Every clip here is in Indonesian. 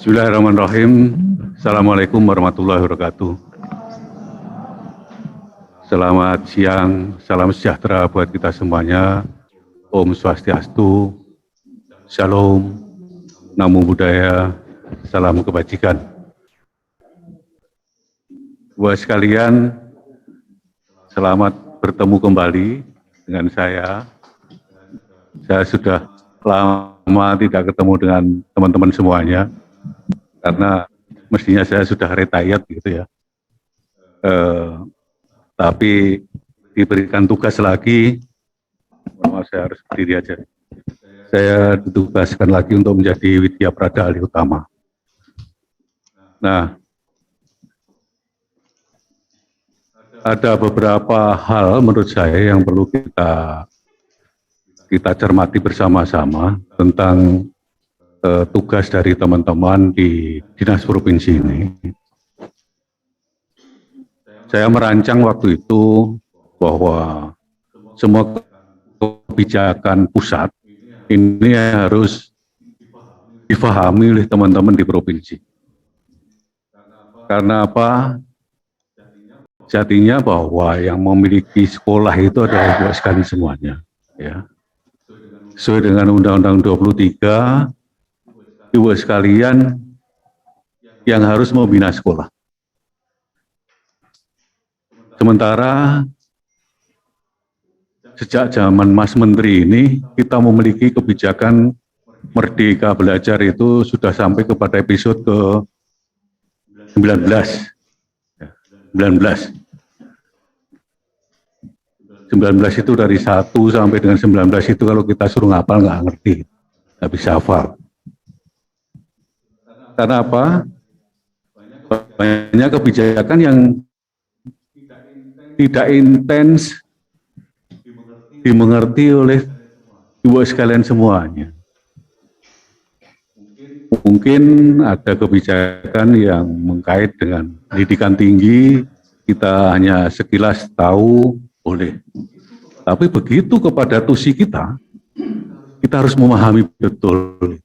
Bismillahirrahmanirrahim. Assalamualaikum warahmatullahi wabarakatuh. Selamat siang, salam sejahtera buat kita semuanya. Om Swastiastu, Shalom, Namo Buddhaya, salam kebajikan. Buat sekalian, selamat bertemu kembali dengan saya. Saya sudah lama tidak ketemu dengan teman-teman semuanya, karena mestinya saya sudah retired gitu ya. Tapi diberikan tugas lagi, saya harus berdiri aja. Saya ditugaskan lagi untuk menjadi Widya Prada Ahli Utama. Nah, ada beberapa hal menurut saya yang perlu kita cermati bersama-sama tentang tugas dari teman-teman di Dinas Provinsi ini. Saya merancang waktu itu bahwa semua kebijakan pusat ini harus difahami oleh teman-teman di provinsi. Karena apa? Jadinya bahwa yang memiliki sekolah itu adalah buat sekali semuanya. Ya. Sesuai dengan Undang-Undang 23, Ibu sekalian yang harus membina sekolah. Sementara sejak zaman Mas Menteri ini kita memiliki kebijakan Merdeka Belajar itu sudah sampai kepada episode ke 19. 19 itu dari 1 sampai dengan 19 itu kalau kita suruh ngapal nggak ngerti, nggak bisa hafal. Karena apa? Banyak kebijakan yang tidak intens dimengerti oleh ibu sekalian semuanya. Mungkin ada kebijakan yang mengkait dengan pendidikan tinggi, kita hanya sekilas tahu boleh. Tapi begitu kepada tusi kita harus memahami betul.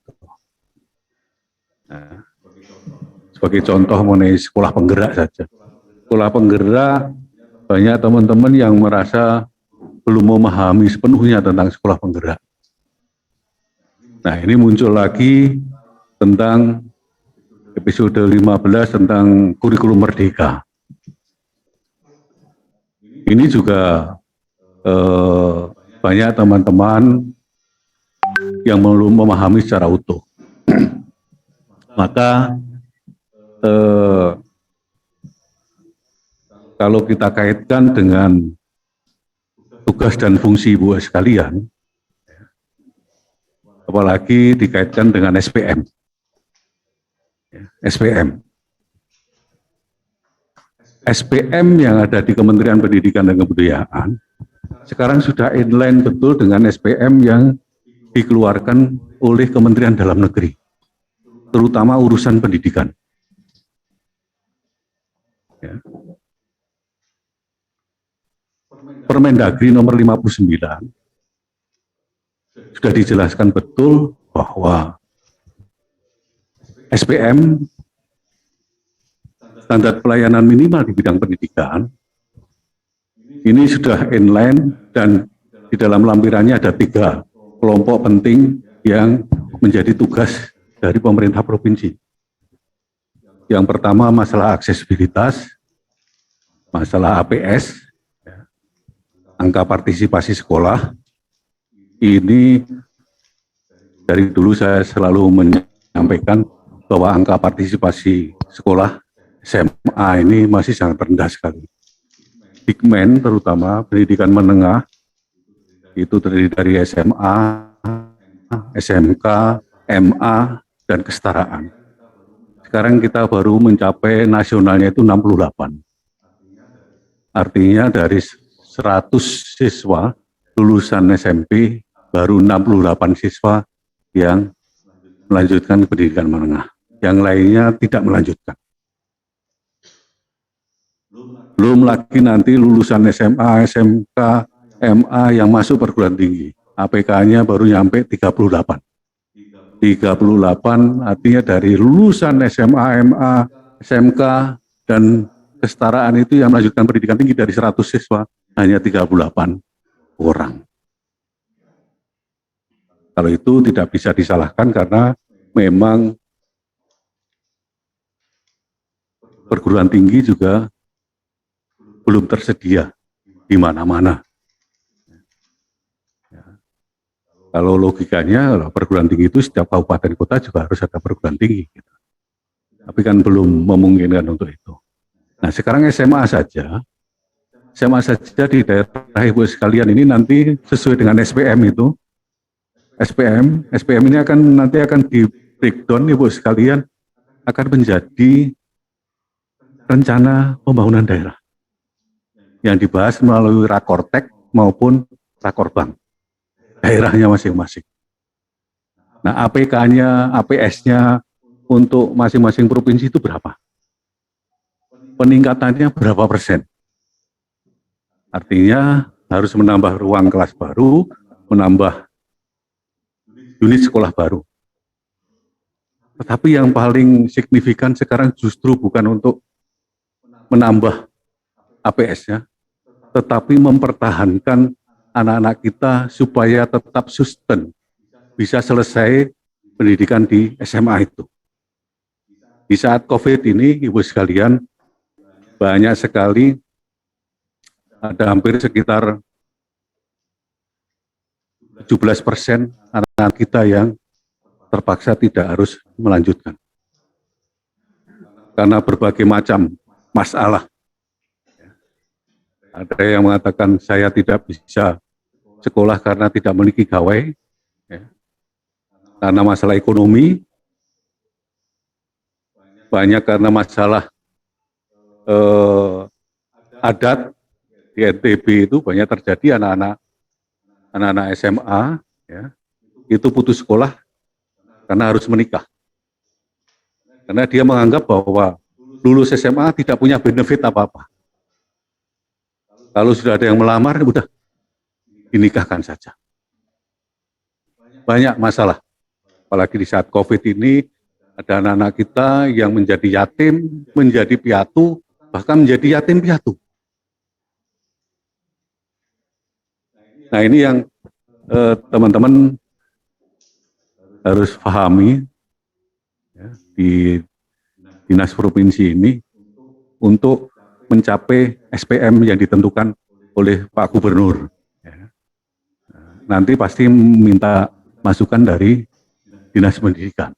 Nah, sebagai contoh mengenai sekolah penggerak saja. Sekolah penggerak, banyak teman-teman yang merasa belum memahami sepenuhnya tentang sekolah penggerak. Nah, ini muncul lagi tentang episode 15 tentang kurikulum merdeka. Ini juga banyak teman-teman yang belum memahami secara utuh. Maka kalau kita kaitkan dengan tugas dan fungsi ibu sekalian, apalagi dikaitkan dengan SPM. SPM yang ada di Kementerian Pendidikan dan Kebudayaan sekarang sudah inline betul dengan SPM yang dikeluarkan oleh Kementerian Dalam Negeri, terutama urusan pendidikan. Ya. Permendagri nomor 59 sudah dijelaskan betul bahwa SPM, standar pelayanan minimal di bidang pendidikan, ini sudah inline dan di dalam lampirannya ada 3 kelompok penting yang menjadi tugas dari pemerintah provinsi. Yang pertama masalah aksesibilitas, masalah APS, angka partisipasi sekolah. Ini dari dulu saya selalu menyampaikan bahwa angka partisipasi sekolah SMA ini masih sangat rendah sekali. Dikmen terutama pendidikan menengah itu terdiri dari SMA, SMK, MA, dan kesetaraan. Sekarang kita baru mencapai nasionalnya itu 68. Artinya dari 100 siswa lulusan SMP, baru 68 siswa yang melanjutkan pendidikan menengah. Yang lainnya tidak melanjutkan. Belum lagi nanti lulusan SMA, SMK, MA yang masuk perguruan tinggi. APK-nya baru nyampe 38. 38 artinya dari lulusan SMA, MA, SMK, dan kesetaraan itu yang melanjutkan pendidikan tinggi dari 100 siswa hanya 38 orang. Kalau itu tidak bisa disalahkan karena memang perguruan tinggi juga belum tersedia di mana-mana. Kalau logikanya perguruan tinggi itu setiap kabupaten kota juga harus ada perguruan tinggi. Gitu. Tapi kan belum memungkinkan untuk itu. Nah sekarang SMA saja di daerah Ibu sekalian ini nanti sesuai dengan SPM itu, SPM ini nanti akan di breakdown Ibu sekalian akan menjadi rencana pembangunan daerah yang dibahas melalui Rakortek maupun Rakorbang. Daerahnya masing-masing. Nah, APK-nya, APS-nya untuk masing-masing provinsi itu berapa? Peningkatannya berapa persen? Artinya harus menambah ruang kelas baru, menambah unit sekolah baru. Tetapi yang paling signifikan sekarang justru bukan untuk menambah APS-nya, tetapi mempertahankan anak-anak kita supaya tetap sustain, bisa selesai pendidikan di SMA itu. Di saat COVID ini, Ibu sekalian, banyak sekali, ada hampir sekitar 17% anak-anak kita yang terpaksa tidak harus melanjutkan. Karena berbagai macam masalah. Ada yang mengatakan saya tidak bisa sekolah karena tidak memiliki gawai, ya. Karena masalah ekonomi, banyak karena masalah adat di NTB itu banyak terjadi anak-anak SMA, ya, itu putus sekolah karena harus menikah. Karena dia menganggap bahwa lulus SMA tidak punya benefit apa-apa. Kalau sudah ada yang melamar, udah dinikahkan saja. Banyak masalah, apalagi di saat COVID ini, ada anak-anak kita yang menjadi yatim, menjadi piatu, bahkan menjadi yatim piatu. Nah ini yang teman-teman harus pahami ya, di dinas provinsi ini untuk mencapai SPM yang ditentukan oleh Pak Gubernur. Ya. Nanti pasti minta masukan dari dinas pendidikan.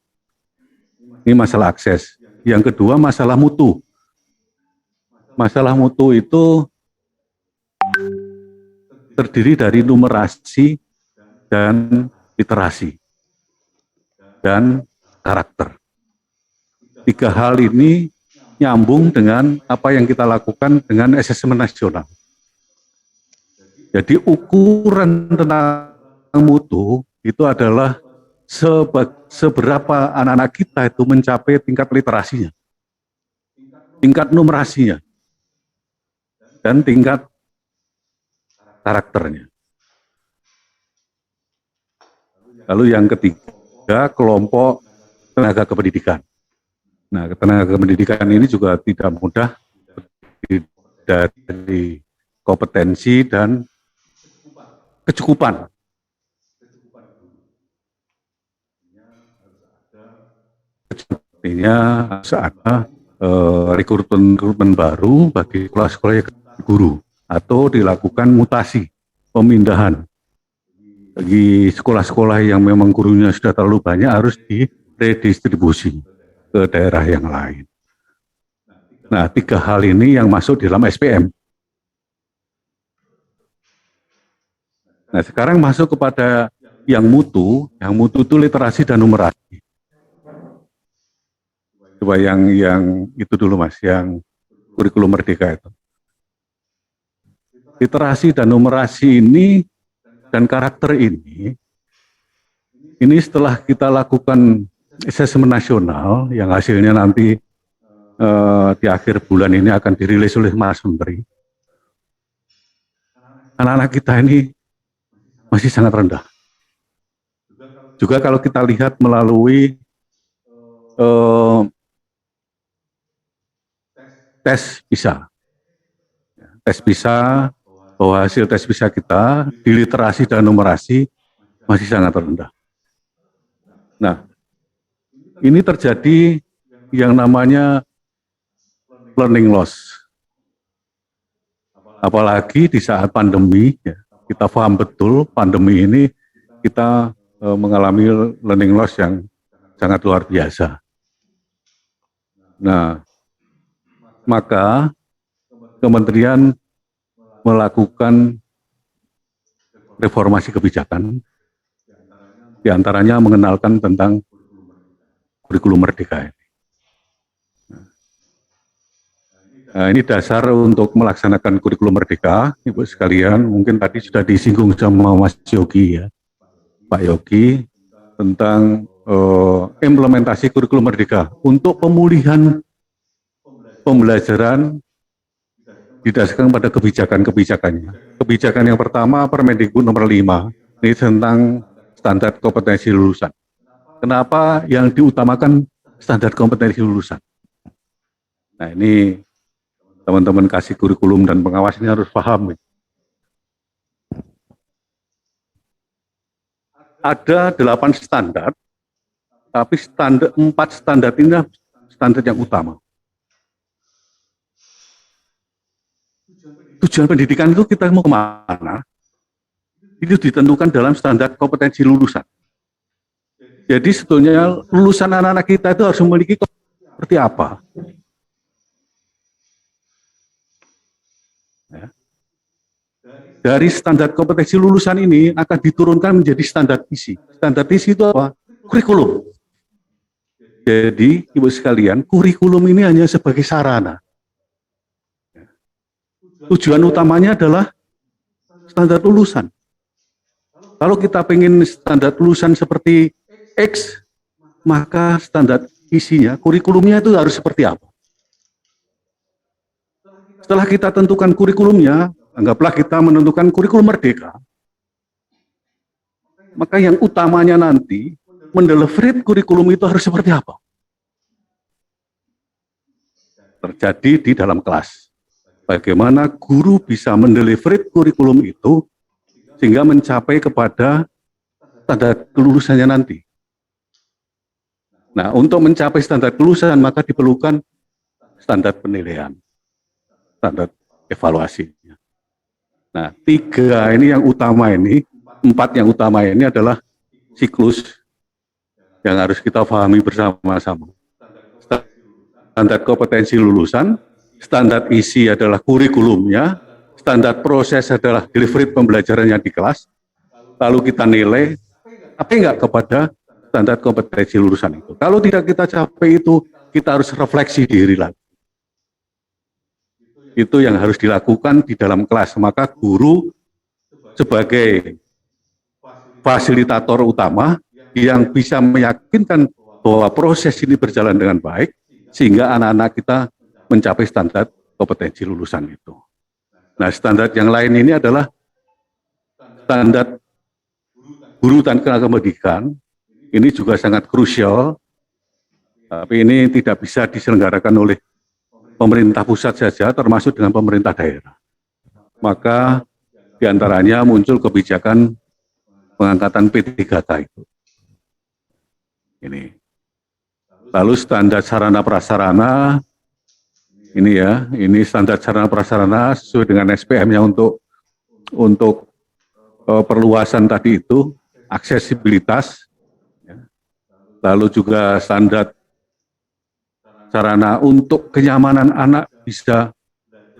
Ini masalah akses. Yang kedua masalah mutu. Masalah mutu itu terdiri dari numerasi dan literasi dan karakter. Tiga hal ini nyambung dengan apa yang kita lakukan dengan asesmen nasional. Jadi ukuran tentang mutu itu adalah seberapa anak-anak kita itu mencapai tingkat literasinya, tingkat numerasinya, dan tingkat karakternya. Lalu yang ketiga, kelompok tenaga kependidikan. Nah, tenaga pendidikan ini juga tidak mudah dari kompetensi dan kecukupan. Artinya harus ada rekrutmen baru bagi sekolah-sekolah yang guru atau dilakukan mutasi, pemindahan. Bagi sekolah-sekolah yang memang gurunya sudah terlalu banyak harus diredistribusi ke daerah yang lain. Nah, tiga hal ini yang masuk dalam SPM. Nah, sekarang masuk kepada yang mutu itu literasi dan numerasi. Coba yang itu dulu Mas, yang kurikulum merdeka itu. Literasi dan numerasi ini dan karakter ini setelah kita lakukan asesmen nasional yang hasilnya nanti di akhir bulan ini akan dirilis oleh Mas Menteri. Anak-anak kita ini masih sangat rendah. juga kalau kita lihat melalui tes PISA. Tes PISA, bahwa hasil tes PISA kita di literasi dan numerasi masih sangat rendah. Nah, ini terjadi yang namanya learning loss. Apalagi di saat pandemi, ya, kita paham betul pandemi ini kita mengalami learning loss yang sangat luar biasa. Nah, maka Kementerian melakukan reformasi kebijakan, diantaranya mengenalkan tentang kurikulum merdeka ini. Nah, ini dasar untuk melaksanakan kurikulum merdeka, Ibu sekalian, mungkin tadi sudah disinggung sama Mas Yogi ya, Pak Yogi, tentang implementasi kurikulum merdeka untuk pemulihan pembelajaran didasarkan pada kebijakan-kebijakannya. Kebijakan yang pertama, Permendikbud nomor 5, ini tentang standar kompetensi lulusan. Kenapa yang diutamakan standar kompetensi lulusan? Nah, ini teman-teman kasih kurikulum dan pengawas ini harus paham. Ada 8 standar, tapi 4 standar ini standar yang utama. Tujuan pendidikan itu kita mau kemana, itu ditentukan dalam standar kompetensi lulusan. Jadi sebetulnya lulusan anak-anak kita itu harus memiliki seperti apa. Ya. Dari standar kompetensi lulusan ini akan diturunkan menjadi standar isi. Standar isi itu apa? Kurikulum. Jadi Ibu sekalian, kurikulum ini hanya sebagai sarana. Tujuan utamanya adalah standar lulusan. Kalau kita pengen standar lulusan seperti X, maka standar isinya, kurikulumnya itu harus seperti apa? Setelah kita tentukan kurikulumnya, anggaplah kita menentukan kurikulum merdeka, maka yang utamanya nanti, mendeliver kurikulum itu harus seperti apa? Terjadi di dalam kelas. Bagaimana guru bisa mendeliver kurikulum itu sehingga mencapai kepada standar kelulusannya nanti. Nah, untuk mencapai standar kelulusan maka diperlukan standar penilaian, standar evaluasi. Nah, 3 ini yang utama ini, 4 yang utama ini adalah siklus yang harus kita pahami bersama-sama. Standar kompetensi lulusan, standar isi adalah kurikulumnya, standar proses adalah delivery pembelajarannya di kelas, lalu kita nilai, apa enggak kepada standar kompetensi lulusan itu. Kalau tidak kita capai itu, kita harus refleksi diri lagi. Itu yang harus dilakukan di dalam kelas, maka guru sebagai fasilitator utama yang bisa meyakinkan bahwa proses ini berjalan dengan baik, sehingga anak-anak kita mencapai standar kompetensi lulusan itu. Nah, standar yang lain ini adalah standar guru dan tenaga pendidikan. Ini juga sangat krusial, tapi ini tidak bisa diselenggarakan oleh pemerintah pusat saja, termasuk dengan pemerintah daerah. Maka diantaranya muncul kebijakan pengangkatan P3K itu. Ini. Lalu standar sarana prasarana, ini ya, ini standar sarana prasarana sesuai dengan SPM-nya untuk perluasan tadi itu, aksesibilitas, ya. Lalu juga standar sarana untuk kenyamanan anak bisa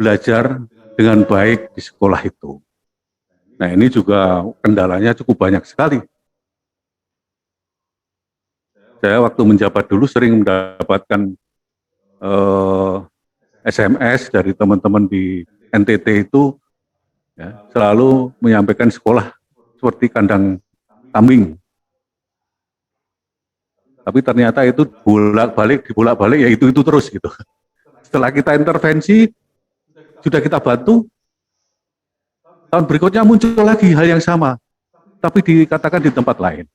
belajar dengan baik di sekolah itu. Nah, ini juga kendalanya cukup banyak sekali. Saya waktu menjabat dulu sering mendapatkan SMS dari teman-teman di NTT itu, ya, selalu menyampaikan sekolah seperti kandang kambing. Tapi ternyata itu dibolak-balik ya itu terus gitu. Setelah kita intervensi, sudah kita bantu, tahun berikutnya muncul lagi hal yang sama, tapi dikatakan di tempat lain.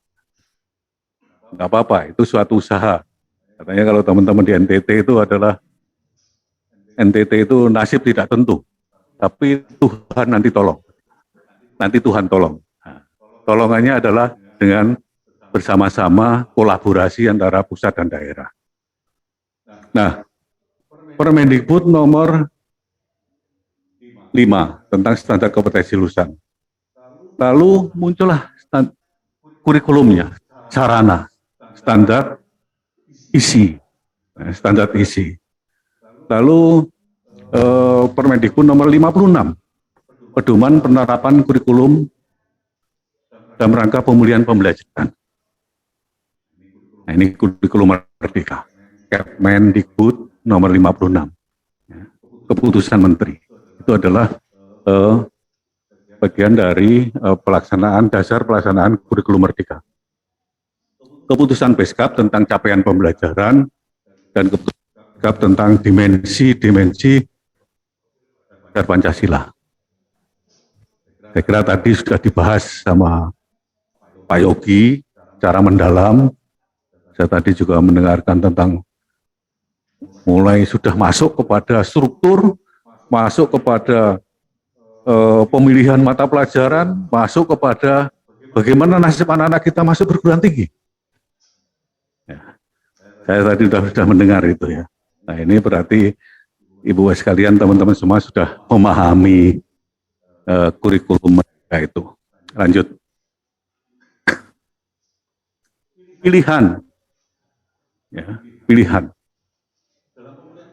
nggak apa-apa, itu suatu usaha. Katanya kalau teman-teman di NTT itu adalah, NTT itu nasib tidak tentu, tapi Tuhan nanti tolong. Nanti Tuhan tolong. Nah, tolongannya adalah dengan bersama-sama kolaborasi antara pusat dan daerah. Nah, Permendikbud nomor 5 tentang standar kompetensi lulusan. Lalu muncullah kurikulumnya, sarana, standar isi, standar isi. Lalu Permendikbud nomor 56, pedoman penerapan kurikulum dalam rangka pemulihan pembelajaran. Nah, ini kurikulum merdeka, Kemendikbud nomor 56, keputusan menteri. Itu adalah bagian dari pelaksanaan, dasar pelaksanaan kurikulum merdeka. Keputusan Beskap tentang capaian pembelajaran dan keputusan Beskap tentang dimensi-dimensi dasar Pancasila. Saya kira tadi sudah dibahas sama Pak Yogi secara mendalam. Saya tadi juga mendengarkan tentang mulai sudah masuk kepada struktur, masuk kepada pemilihan mata pelajaran, masuk kepada bagaimana nasib anak-anak kita masuk perguruan tinggi. Ya, saya tadi sudah mendengar itu ya. Nah, ini berarti Ibu sekalian, teman-teman semua sudah memahami kurikulum mereka itu. Lanjut. Pilihan. Ya, pilihan.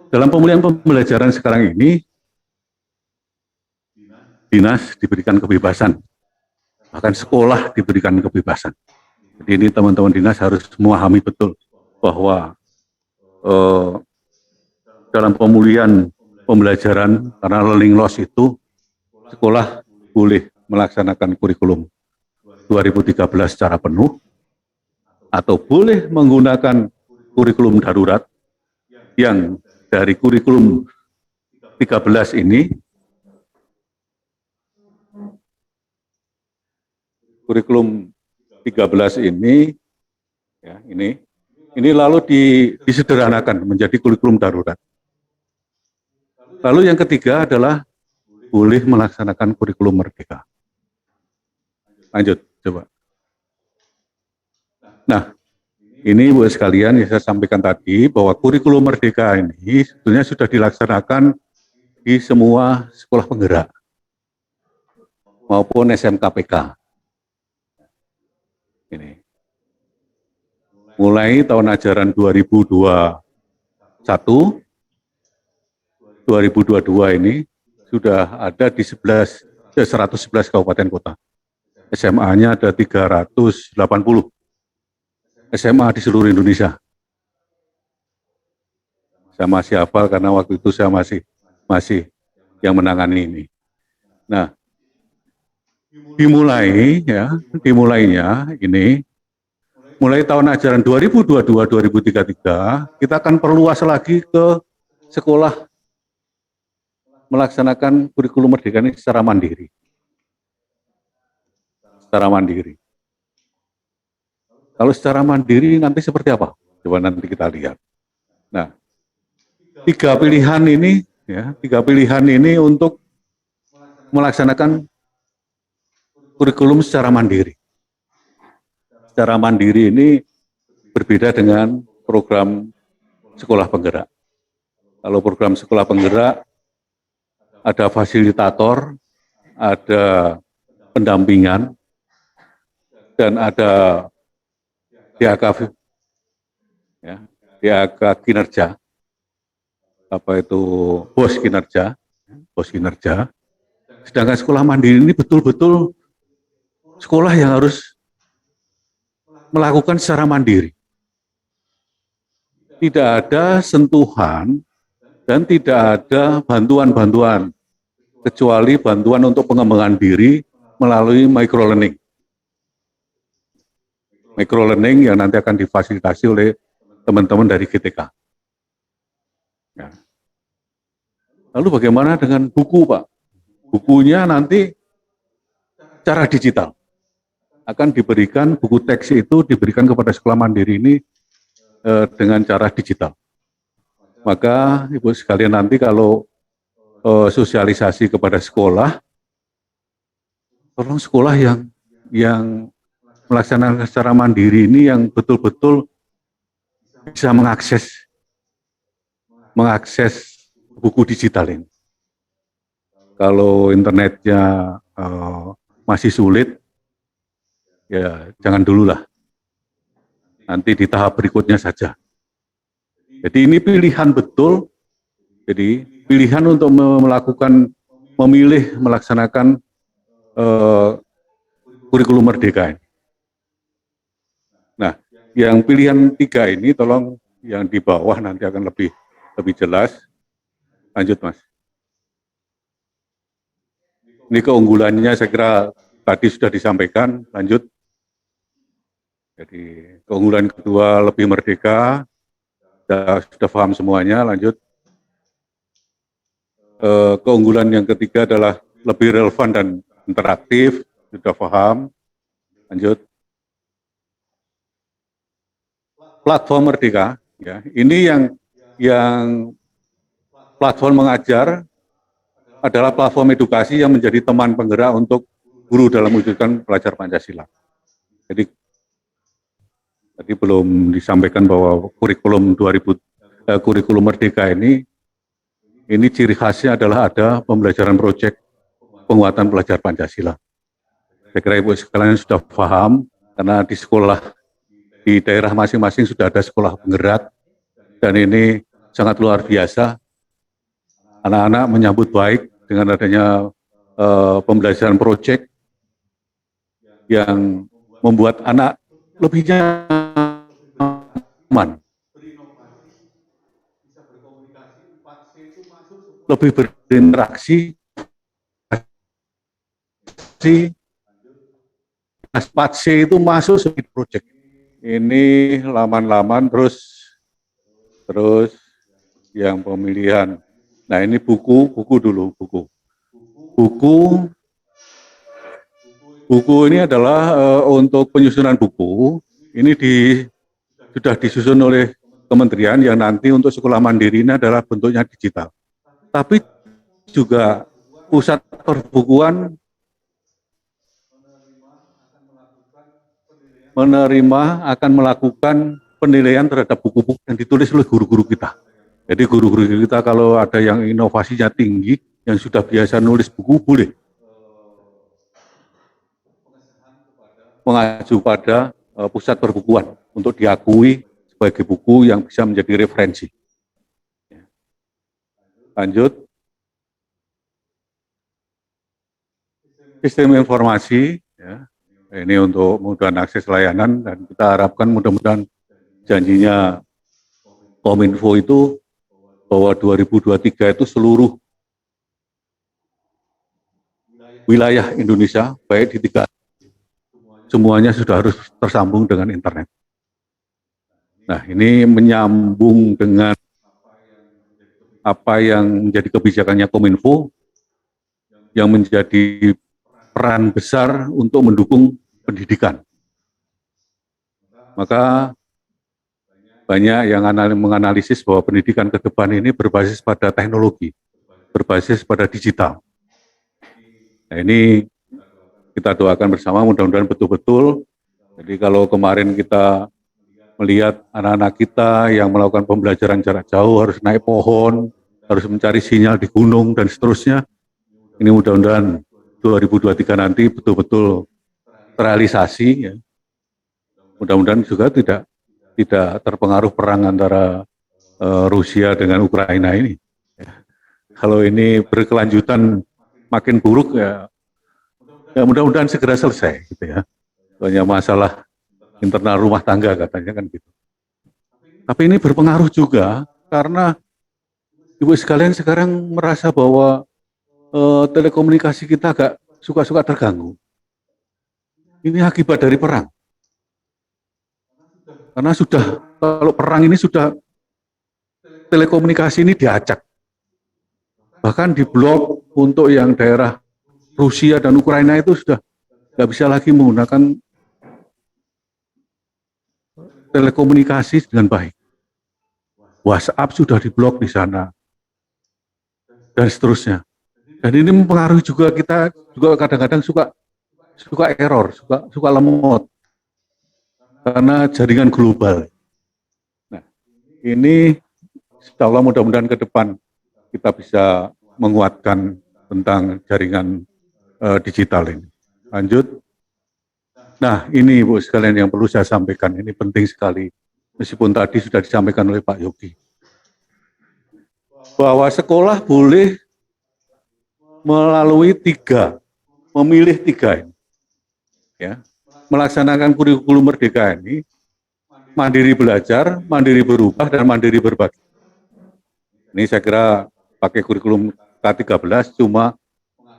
Dalam pemulihan pembelajaran sekarang ini, dinas diberikan kebebasan, bahkan sekolah diberikan kebebasan. Jadi ini teman-teman dinas harus memahami betul bahwa dalam pemulihan pembelajaran karena learning loss itu, sekolah boleh melaksanakan kurikulum 2013 secara penuh, atau boleh menggunakan kurikulum darurat yang dari kurikulum 13 ini, kurikulum 13 ini, ya, ini lalu disederhanakan menjadi kurikulum darurat. Lalu yang ketiga adalah boleh melaksanakan kurikulum merdeka. Lanjut, coba. Nah, ini Bu sekalian yang saya sampaikan tadi bahwa kurikulum merdeka ini sebetulnya sudah dilaksanakan di semua sekolah penggerak maupun SMKPK. Ini. Mulai tahun ajaran 2021 2022 ini sudah ada di 111 kabupaten kota. SMA-nya ada 380. SMA di seluruh Indonesia. Saya masih hafal karena waktu itu saya masih yang menangani ini. Nah, dimulainya ini mulai tahun ajaran 2022-2033 kita akan perluas lagi ke sekolah melaksanakan kurikulum merdeka ini secara mandiri. Secara mandiri. Kalau secara mandiri nanti seperti apa? Coba nanti kita lihat. Nah, tiga pilihan ini untuk melaksanakan kurikulum secara mandiri. Secara mandiri ini berbeda dengan program sekolah penggerak. Kalau program sekolah penggerak ada fasilitator, ada pendampingan, dan ada DAK, ya, DAK kinerja, apa itu bos kinerja. Sedangkan sekolah mandiri ini betul-betul sekolah yang harus melakukan secara mandiri. Tidak ada sentuhan dan tidak ada bantuan-bantuan, kecuali bantuan untuk pengembangan diri melalui microlearning. Microlearning yang nanti akan difasilitasi oleh teman-teman dari GTK. Ya. Lalu bagaimana dengan buku, Pak? Bukunya nanti cara digital. akan diberikan buku teks itu diberikan kepada sekolah mandiri ini dengan cara digital. Maka Ibu sekalian nanti kalau sosialisasi kepada sekolah, tolong sekolah yang melaksanakan secara mandiri ini yang betul-betul bisa mengakses buku digital ini. Kalau internetnya masih sulit, ya jangan dulu lah. Nanti di tahap berikutnya saja. Jadi ini pilihan betul. Jadi pilihan untuk melaksanakan kurikulum merdeka ini. Nah, yang pilihan 3 ini tolong yang di bawah nanti akan lebih jelas. Lanjut, Mas. Ini keunggulannya saya kira tadi sudah disampaikan. Lanjut. Jadi keunggulan kedua lebih merdeka. Sudah paham semuanya. Lanjut. Keunggulan yang ketiga adalah lebih relevan dan interaktif. Sudah paham. Lanjut. Platform merdeka, ya, ini yang platform mengajar adalah platform edukasi yang menjadi teman penggerak untuk guru dalam mewujudkan pelajar Pancasila. Jadi tadi belum disampaikan bahwa kurikulum merdeka ini ciri khasnya adalah ada pembelajaran proyek penguatan pelajar Pancasila. Saya kira Ibu sekalian sudah paham karena di sekolah di daerah masing-masing sudah ada sekolah penggerak dan ini sangat luar biasa. Anak-anak menyambut baik dengan adanya pembelajaran proyek yang membuat anak lebih nyaman, lebih berinteraksi. 4C itu masuk sebagai proyek. Ini laman-laman terus yang pemilihan. Nah ini buku dulu. Buku ini adalah untuk penyusunan buku. Ini sudah disusun oleh kementerian yang nanti untuk sekolah mandiri ini adalah bentuknya digital. Tapi juga pusat perbukuan akan melakukan penilaian terhadap buku-buku yang ditulis oleh guru-guru kita. Jadi guru-guru kita kalau ada yang inovasinya tinggi, yang sudah biasa nulis buku, boleh mengacu pada pusat perbukuan untuk diakui sebagai buku yang bisa menjadi referensi. Lanjut. Sistem informasi, ya. Ini untuk memudahkan akses layanan dan kita harapkan mudah-mudahan janjinya Kominfo itu bahwa 2023 itu seluruh wilayah Indonesia, baik di 3, semuanya sudah harus tersambung dengan internet. Nah, ini menyambung dengan apa yang menjadi kebijakannya Kominfo, yang menjadi peran besar untuk mendukung pendidikan. Maka banyak yang menganalisis bahwa pendidikan ke depan ini berbasis pada teknologi, berbasis pada digital. Nah, ini kita doakan bersama mudah-mudahan betul-betul. Jadi kalau kemarin kita melihat anak-anak kita yang melakukan pembelajaran jarak jauh harus naik pohon, harus mencari sinyal di gunung dan seterusnya, ini mudah-mudahan 2023 nanti betul-betul terrealisasi, ya. Mudah-mudahan juga tidak terpengaruh perang antara Rusia dengan Ukraina ini. Ya. Kalau ini berkelanjutan makin buruk, ya mudah-mudahan segera selesai, gitu ya. Banyak masalah internal rumah tangga katanya kan gitu. Tapi ini berpengaruh juga karena Ibu sekalian sekarang merasa bahwa telekomunikasi kita agak suka-suka terganggu. Ini akibat dari perang. Karena kalau perang ini sudah telekomunikasi ini diacak. Bahkan diblok untuk yang daerah Rusia dan Ukraina itu sudah nggak bisa lagi menggunakan telekomunikasi dengan baik. WhatsApp sudah diblok di sana, dan seterusnya. Dan ini mempengaruhi juga kita juga kadang-kadang suka error, suka lemot karena jaringan global. Nah, ini insya Allah mudah-mudahan ke depan kita bisa menguatkan tentang jaringan digital ini. Lanjut. Nah, ini Ibu sekalian yang perlu saya sampaikan, ini penting sekali. Meskipun tadi sudah disampaikan oleh Pak Yogi. Bahwa sekolah boleh melalui memilih tiga ini. Ya, melaksanakan kurikulum merdeka ini, mandiri belajar, mandiri berubah, dan mandiri berbagi. Ini saya kira pakai kurikulum K13 cuma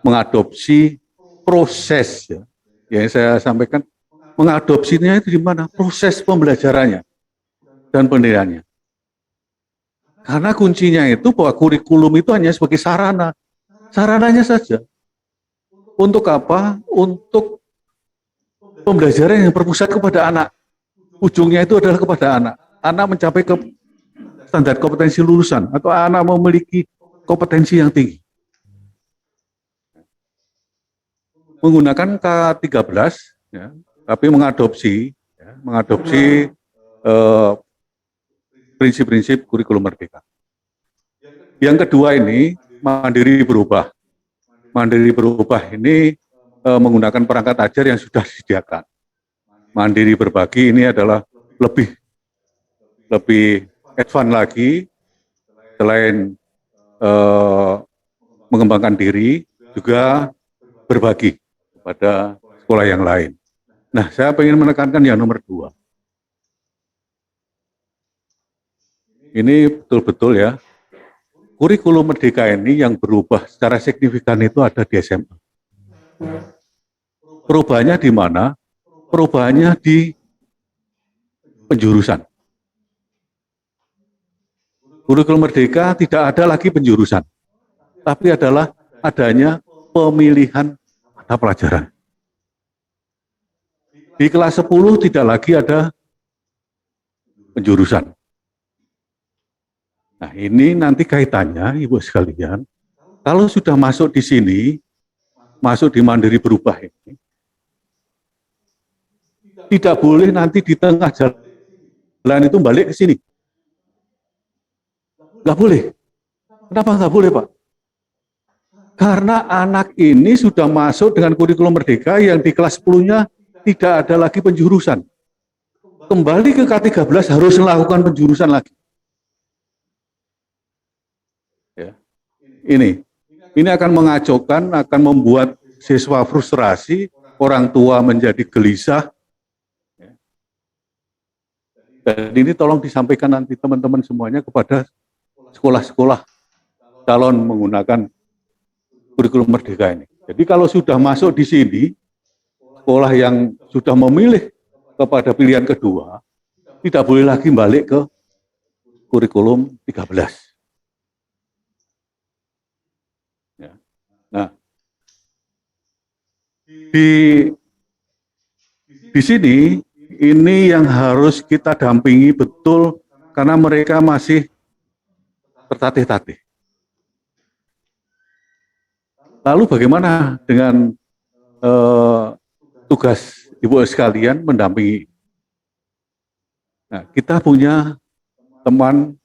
mengadopsi proses, ya. Yang saya sampaikan, mengadopsinya itu di mana? Proses pembelajarannya dan pendidikannya. Karena kuncinya itu bahwa kurikulum itu hanya sebagai sarana. Sarananya saja. Untuk apa? Untuk pembelajaran yang berpusat kepada anak. Ujungnya itu adalah kepada anak. Anak mencapai ke standar kompetensi lulusan atau anak memiliki kompetensi yang tinggi. Menggunakan K13, ya, tapi mengadopsi prinsip-prinsip kurikulum merdeka. Yang kedua ini mandiri berubah. Mandiri berubah ini menggunakan perangkat ajar yang sudah disediakan. Mandiri berbagi ini adalah lebih advance lagi, selain mengembangkan diri, juga berbagi pada sekolah yang lain. Nah, saya ingin menekankan yang nomor 2. Ini betul-betul ya, kurikulum merdeka ini yang berubah secara signifikan itu ada di SMA. Perubahannya di mana? Perubahannya di penjurusan. Kurikulum merdeka tidak ada lagi penjurusan, tapi adalah adanya pemilihan mata pelajaran. Di kelas 10 tidak lagi ada penjurusan. Nah, ini nanti kaitannya, Ibu sekalian, kalau sudah masuk di sini, masuk di mandiri berubah ini, tidak boleh nanti di tengah jalan itu balik ke sini. Nggak boleh. Kenapa nggak boleh, Pak? Karena anak ini sudah masuk dengan kurikulum merdeka yang di kelas 10-nya tidak ada lagi penjurusan. Kembali ke K13 harus melakukan penjurusan lagi. Ya. Ini akan mengacaukan, akan membuat siswa frustrasi, orang tua menjadi gelisah. Dan ini tolong disampaikan nanti teman-teman semuanya kepada sekolah-sekolah calon menggunakan kurikulum merdeka ini. Jadi kalau sudah masuk di sini, sekolah yang sudah memilih kepada pilihan kedua, tidak boleh lagi balik ke kurikulum 13. Ya. Nah, di sini ini yang harus kita dampingi betul karena mereka masih tertatih-tatih. Lalu bagaimana dengan tugas Ibu sekalian mendampingi? Nah, kita punya teman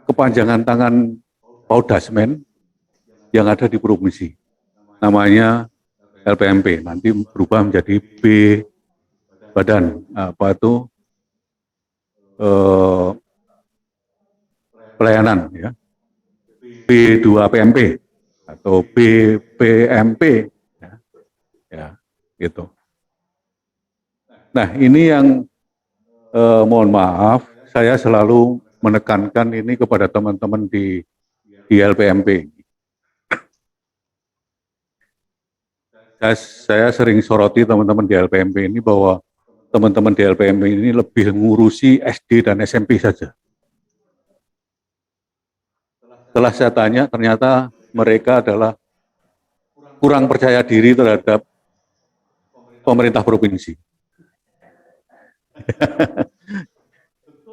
kepanjangan tangan Paudasmen yang ada di provinsi, namanya LPMP, nanti berubah menjadi Badan apa itu pelayanan, ya, B2PMP atau BPMP, ya, gitu. Nah, ini yang mohon maaf, saya selalu menekankan ini kepada teman-teman di LPMP. Saya sering soroti teman-teman di LPMP ini bahwa teman-teman di LPMP ini lebih ngurusi SD dan SMP saja. Setelah saya tanya, ternyata mereka adalah kurang percaya diri terhadap pemerintah provinsi.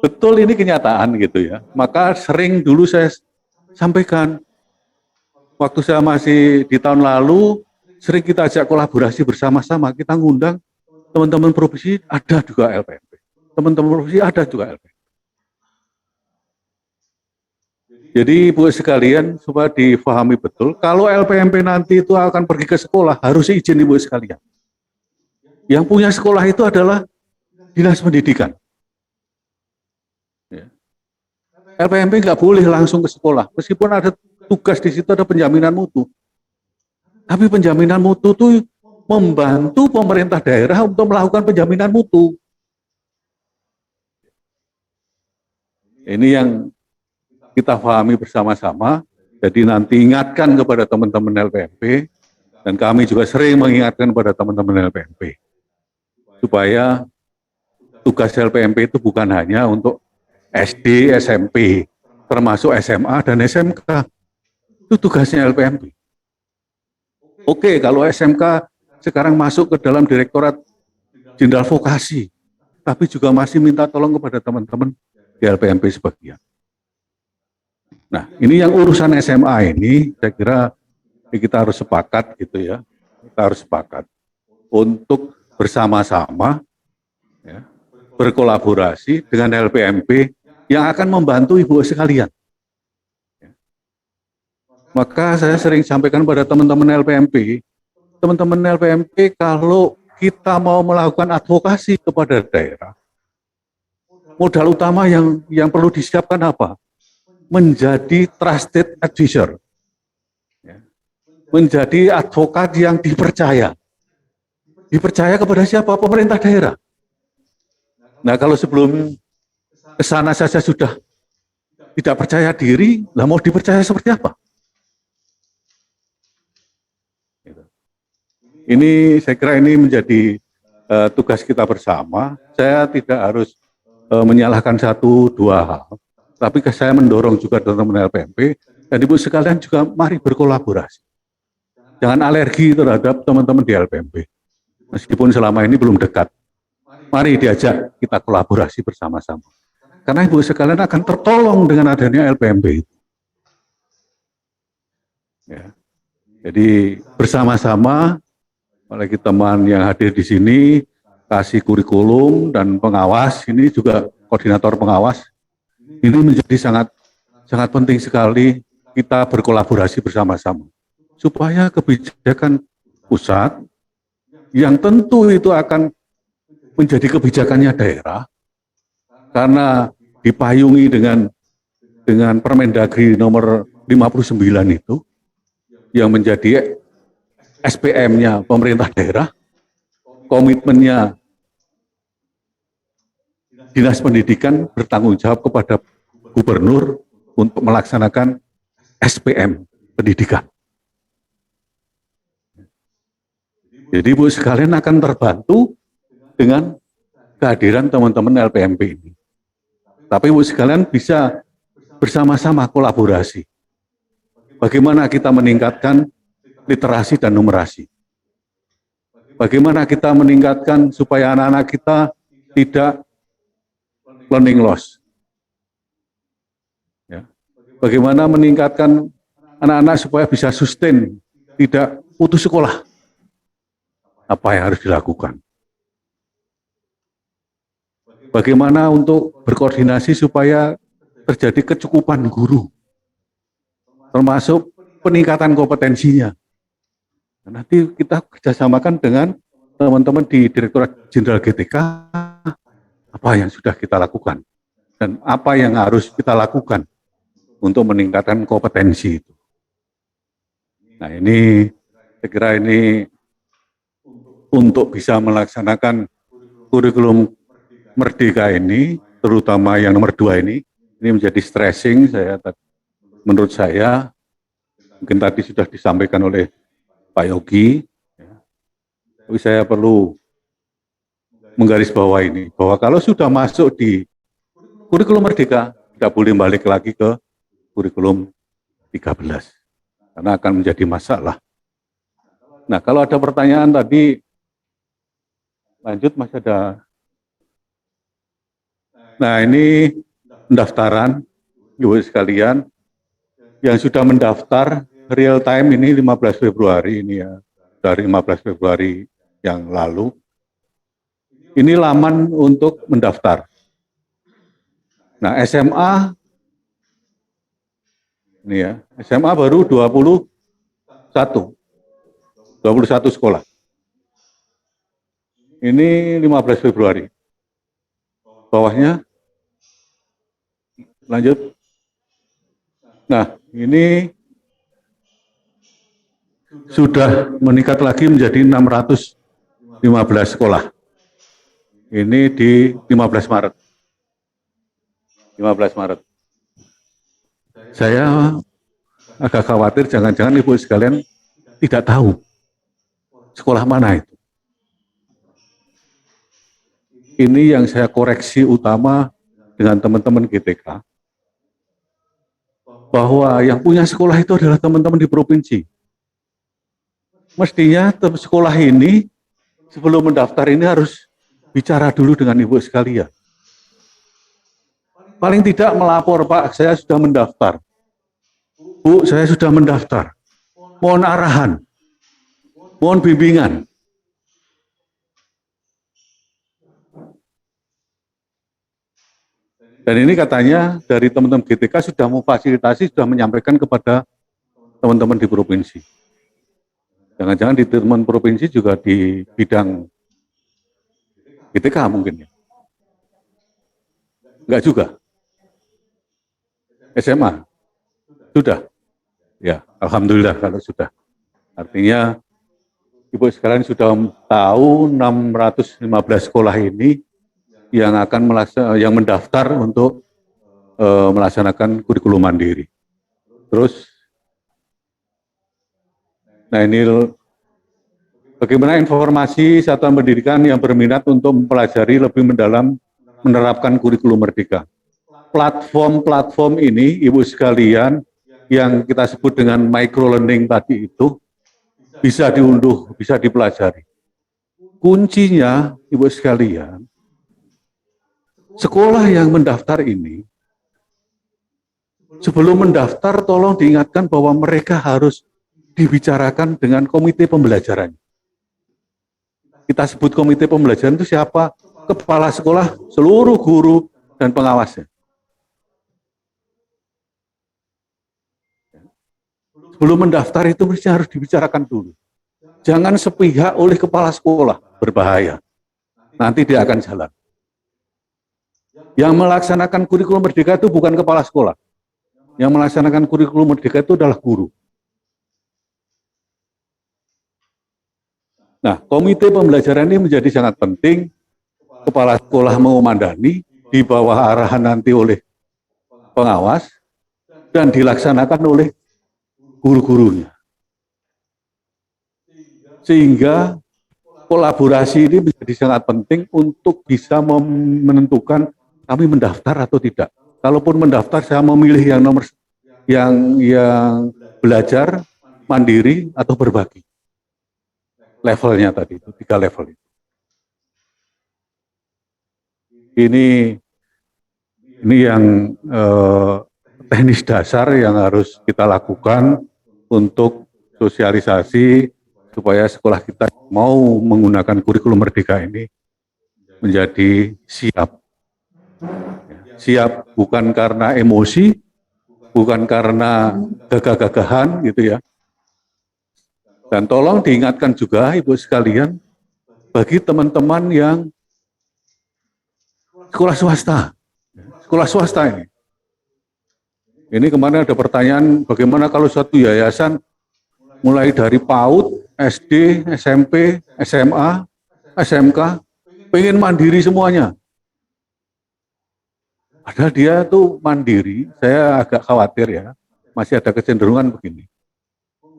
Betul, ini kenyataan gitu ya. Maka sering dulu saya sampaikan, waktu saya masih di tahun lalu, sering kita ajak kolaborasi bersama-sama, kita ngundang teman-teman provinsi, ada juga LPMP. Teman-teman provinsi ada juga LPMP. Jadi Bu sekalian, supaya difahami betul, kalau LPMP nanti itu akan pergi ke sekolah, harus izin Ibu sekalian. Yang punya sekolah itu adalah Dinas Pendidikan. Ya. LPMP nggak boleh langsung ke sekolah, meskipun ada tugas di situ, ada penjaminan mutu. Tapi penjaminan mutu itu membantu pemerintah daerah untuk melakukan penjaminan mutu. Ini yang kita pahami bersama-sama. Jadi nanti ingatkan kepada teman-teman LPMP, dan kami juga sering mengingatkan kepada teman-teman LPMP, supaya tugas LPMP itu bukan hanya untuk SD, SMP, termasuk SMA dan SMK. Itu tugasnya LPMP. Oke, kalau SMK sekarang masuk ke dalam Direktorat Jenderal Vokasi, tapi juga masih minta tolong kepada teman-teman di LPMP sebagian. Nah, ini yang urusan SMA ini, saya kira kita harus sepakat gitu ya, kita harus sepakat untuk bersama-sama ya, berkolaborasi dengan LPMP yang akan membantu Ibu sekalian. Maka saya sering sampaikan pada teman-teman LPMP, kalau kita mau melakukan advokasi kepada daerah, modal utama yang perlu disiapkan apa? Menjadi trusted advisor, menjadi advokat yang dipercaya. Dipercaya kepada siapa? Pemerintah daerah. Nah, kalau sebelum ke sana saja sudah tidak percaya diri, lah mau dipercaya seperti apa? Ini saya kira ini menjadi tugas kita bersama. Saya tidak harus menyalahkan satu dua hal, tapi saya mendorong juga teman-teman LPMP dan Ibu sekalian juga mari berkolaborasi. Jangan alergi terhadap teman-teman di LPMP. Meskipun selama ini belum dekat. Mari diajak kita kolaborasi bersama-sama. Karena Ibu sekalian akan tertolong dengan adanya LPMP itu. Ya. Jadi bersama-sama, apalagi teman yang hadir di sini, kasih kurikulum dan pengawas, ini juga koordinator pengawas, ini menjadi sangat penting sekali kita berkolaborasi bersama-sama. Supaya kebijakan pusat, yang tentu itu akan menjadi kebijakannya daerah, karena dipayungi dengan Permendagri nomor 59 itu, yang menjadi SPM-nya pemerintah daerah, komitmennya Dinas Pendidikan bertanggung jawab kepada gubernur untuk melaksanakan SPM pendidikan. Jadi Ibu sekalian akan terbantu dengan kehadiran teman-teman LPMP ini. Tapi Ibu sekalian bisa bersama-sama kolaborasi. Bagaimana kita meningkatkan literasi dan numerasi. Bagaimana kita meningkatkan supaya anak-anak kita tidak learning loss. Ya. Bagaimana meningkatkan anak-anak supaya bisa sustain, tidak putus sekolah. Apa yang harus dilakukan? Bagaimana untuk berkoordinasi supaya terjadi kecukupan guru, termasuk peningkatan kompetensinya. Nanti kita kerjasamakan dengan teman-teman di Direktorat Jenderal GTK, apa yang sudah kita lakukan, dan apa yang harus kita lakukan untuk meningkatkan kompetensi itu. Nah ini, saya kira ini untuk bisa melaksanakan kurikulum Merdeka ini, terutama yang nomor 2 ini menjadi stressing menurut saya, mungkin tadi sudah disampaikan oleh Pak Yogi, ya. Tapi saya perlu menggarisbawahi ini, bahwa kalau sudah masuk di kurikulum Merdeka, tidak boleh balik lagi ke kurikulum 13, karena akan menjadi masalah. Nah, kalau ada pertanyaan tadi, lanjut Mas, ada. Nah, ini pendaftaran, Ibu sekalian, yang sudah mendaftar real time ini 15 Februari ini ya, dari 15 Februari yang lalu. Ini laman untuk mendaftar. Nah, SMA, ini ya, SMA baru 21 sekolah. Ini 15 Februari. Bawahnya, lanjut. Nah, ini sudah meningkat lagi menjadi 615 sekolah. Ini di 15 Maret. 15 Maret. Saya agak khawatir jangan-jangan Ibu sekalian tidak tahu sekolah mana itu. Ini yang saya koreksi utama dengan teman-teman GTK, bahwa yang punya sekolah itu adalah teman-teman di provinsi. Mestinya sekolah ini sebelum mendaftar ini harus bicara dulu dengan Ibu sekalian. Paling tidak melapor, Pak, saya sudah mendaftar. Bu, saya sudah mendaftar. Mohon arahan, mohon bimbingan. Dan ini katanya dari teman-teman GTK sudah memfasilitasi, sudah menyampaikan kepada teman-teman di provinsi. Jangan-jangan di teman provinsi juga di bidang GTK mungkin ya. Enggak juga. SMA. Sudah. Ya, alhamdulillah kalau sudah. Artinya Ibu sekalian sudah tahu 615 sekolah ini yang akan yang mendaftar untuk melaksanakan kurikulum mandiri. Terus, nah ini bagaimana informasi satuan pendidikan yang berminat untuk mempelajari lebih mendalam menerapkan kurikulum merdeka. Platform-platform ini, Ibu sekalian, yang kita sebut dengan micro learning tadi itu, bisa diunduh, bisa dipelajari. Kuncinya, Ibu sekalian, sekolah yang mendaftar ini, sebelum mendaftar tolong diingatkan bahwa mereka harus dibicarakan dengan komite pembelajaran. Kita sebut komite pembelajaran itu siapa? Kepala sekolah, seluruh guru, dan pengawasnya. Sebelum mendaftar itu mesti harus dibicarakan dulu. Jangan sepihak oleh kepala sekolah, berbahaya. Nanti dia akan jalan. Yang melaksanakan kurikulum merdeka itu bukan kepala sekolah. Yang melaksanakan kurikulum merdeka itu adalah guru. Nah, komite pembelajaran ini menjadi sangat penting. Kepala sekolah mengomandani, di bawah arahan nanti oleh pengawas, dan dilaksanakan oleh guru-gurunya. Sehingga kolaborasi ini menjadi sangat penting untuk bisa menentukan kami mendaftar atau tidak. Kalaupun mendaftar, saya memilih yang belajar, mandiri, atau berbagi. Levelnya tadi itu, 3 level itu. Ini yang teknis dasar yang harus kita lakukan untuk sosialisasi supaya sekolah kita mau menggunakan kurikulum merdeka ini menjadi siap. Siap bukan karena emosi, bukan karena gagah-gagahan gitu ya. Dan tolong diingatkan juga Ibu sekalian, bagi teman-teman yang sekolah swasta ini. Ini kemarin ada pertanyaan bagaimana kalau satu yayasan mulai dari PAUD, SD, SMP, SMA, SMK, pengen mandiri semuanya. Padahal dia tuh mandiri, saya agak khawatir ya, masih ada kecenderungan begini.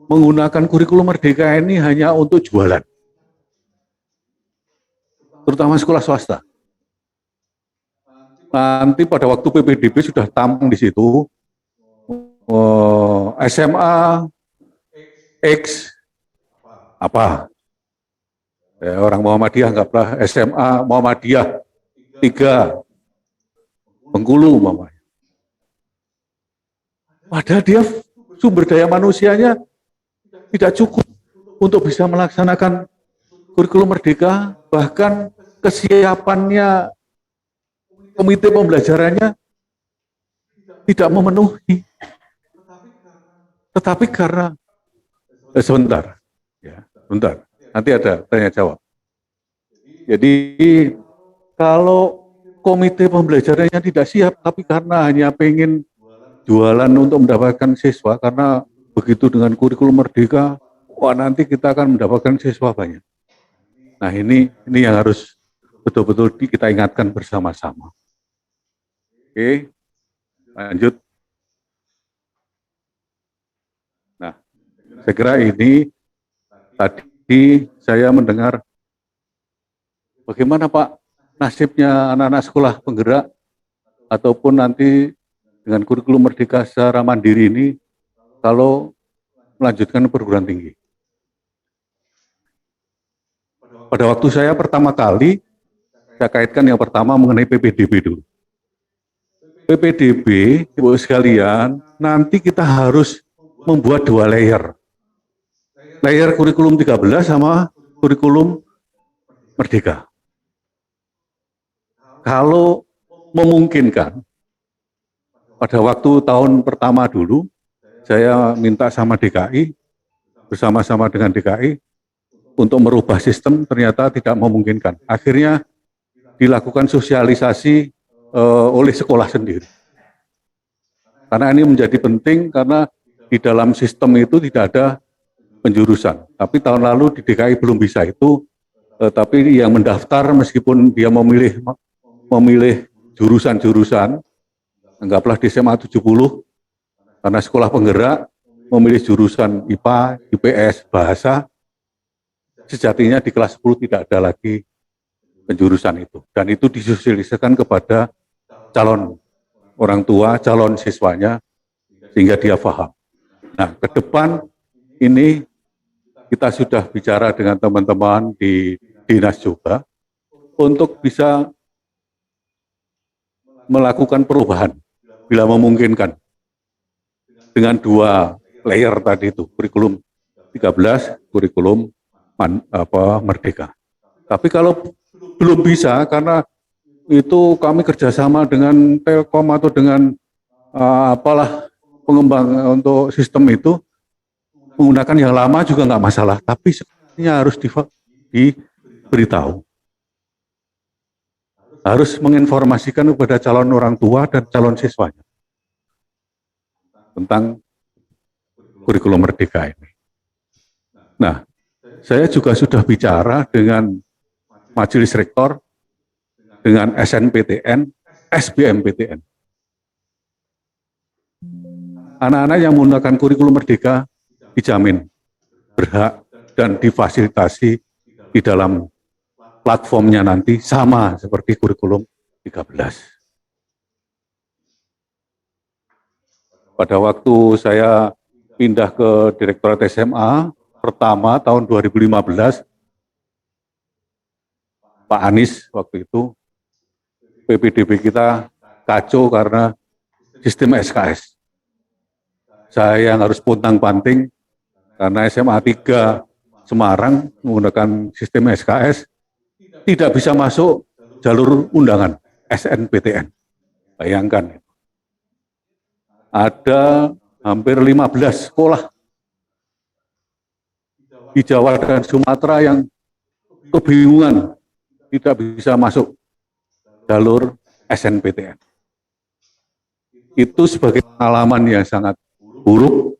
Menggunakan kurikulum merdeka ini hanya untuk jualan. Terutama sekolah swasta. Nanti pada waktu PPDB sudah tampung di situ, SMA, X, apa? Ya, orang Muhammadiyah anggaplah SMA Muhammadiyah 3, Bengkulu umpamanya. Padahal dia sumber daya manusianya tidak cukup untuk bisa melaksanakan kurikulum merdeka, bahkan kesiapannya komite pembelajarannya tidak memenuhi. Tetapi karena sebentar, ya, sebentar. Nanti ada tanya jawab. Jadi kalau komite pembelajarannya tidak siap, tapi karena hanya pengen jualan untuk mendapatkan siswa, karena begitu dengan kurikulum merdeka, wah nanti kita akan mendapatkan siswa banyak. Nah ini yang harus betul-betul kita ingatkan bersama-sama. Oke, lanjut. Nah, saya kira ini tadi saya mendengar bagaimana Pak nasibnya anak-anak sekolah penggerak ataupun nanti dengan kurikulum merdeka secara mandiri ini kalau melanjutkan perguruan tinggi. Pada waktu saya pertama kali, saya kaitkan yang pertama mengenai PPDB dulu. PPDB, Ibu sekalian, nanti kita harus membuat 2 layer. Layer kurikulum 13 sama kurikulum merdeka. Kalau memungkinkan, pada waktu tahun pertama dulu, saya minta sama DKI, bersama-sama dengan DKI, untuk merubah sistem ternyata tidak memungkinkan. Akhirnya dilakukan sosialisasi oleh sekolah sendiri. Karena ini menjadi penting karena di dalam sistem itu tidak ada penjurusan. Tapi tahun lalu di DKI belum bisa itu, tapi yang mendaftar meskipun dia memilih jurusan-jurusan, anggaplah di SMA 70, karena sekolah penggerak memilih jurusan IPA, IPS, bahasa, sejatinya di kelas 10 tidak ada lagi penjurusan itu. Dan itu disosialisasikan kepada calon orang tua, calon siswanya, sehingga dia paham. Nah, ke depan ini kita sudah bicara dengan teman-teman di dinas juga untuk bisa melakukan perubahan bila memungkinkan dengan 2 layer tadi itu, kurikulum 13, kurikulum merdeka. Tapi kalau belum bisa karena itu kami kerjasama dengan Telkom atau dengan apalah pengembang untuk sistem itu, menggunakan yang lama juga nggak masalah, tapi sebenarnya harus diberitahu. Harus menginformasikan kepada calon orang tua dan calon siswanya tentang kurikulum merdeka ini. Nah, saya juga sudah bicara dengan Majelis Rektor, dengan SNPTN, SBMPTN. Anak-anak yang menggunakan kurikulum merdeka dijamin berhak dan difasilitasi di dalam platformnya nanti sama seperti kurikulum 13. Pada waktu saya pindah ke Direktorat SMA pertama tahun 2015, Pak Anies waktu itu, PPDB kita kacau karena sistem SKS. Saya yang harus pontang-panting karena SMA 3 Semarang menggunakan sistem SKS, tidak bisa masuk jalur undangan SNPTN. Bayangkan. Ada hampir 15 sekolah di Jawa dan Sumatera yang kebingungan tidak bisa masuk jalur SNPTN. Itu sebagai pengalaman yang sangat buruk.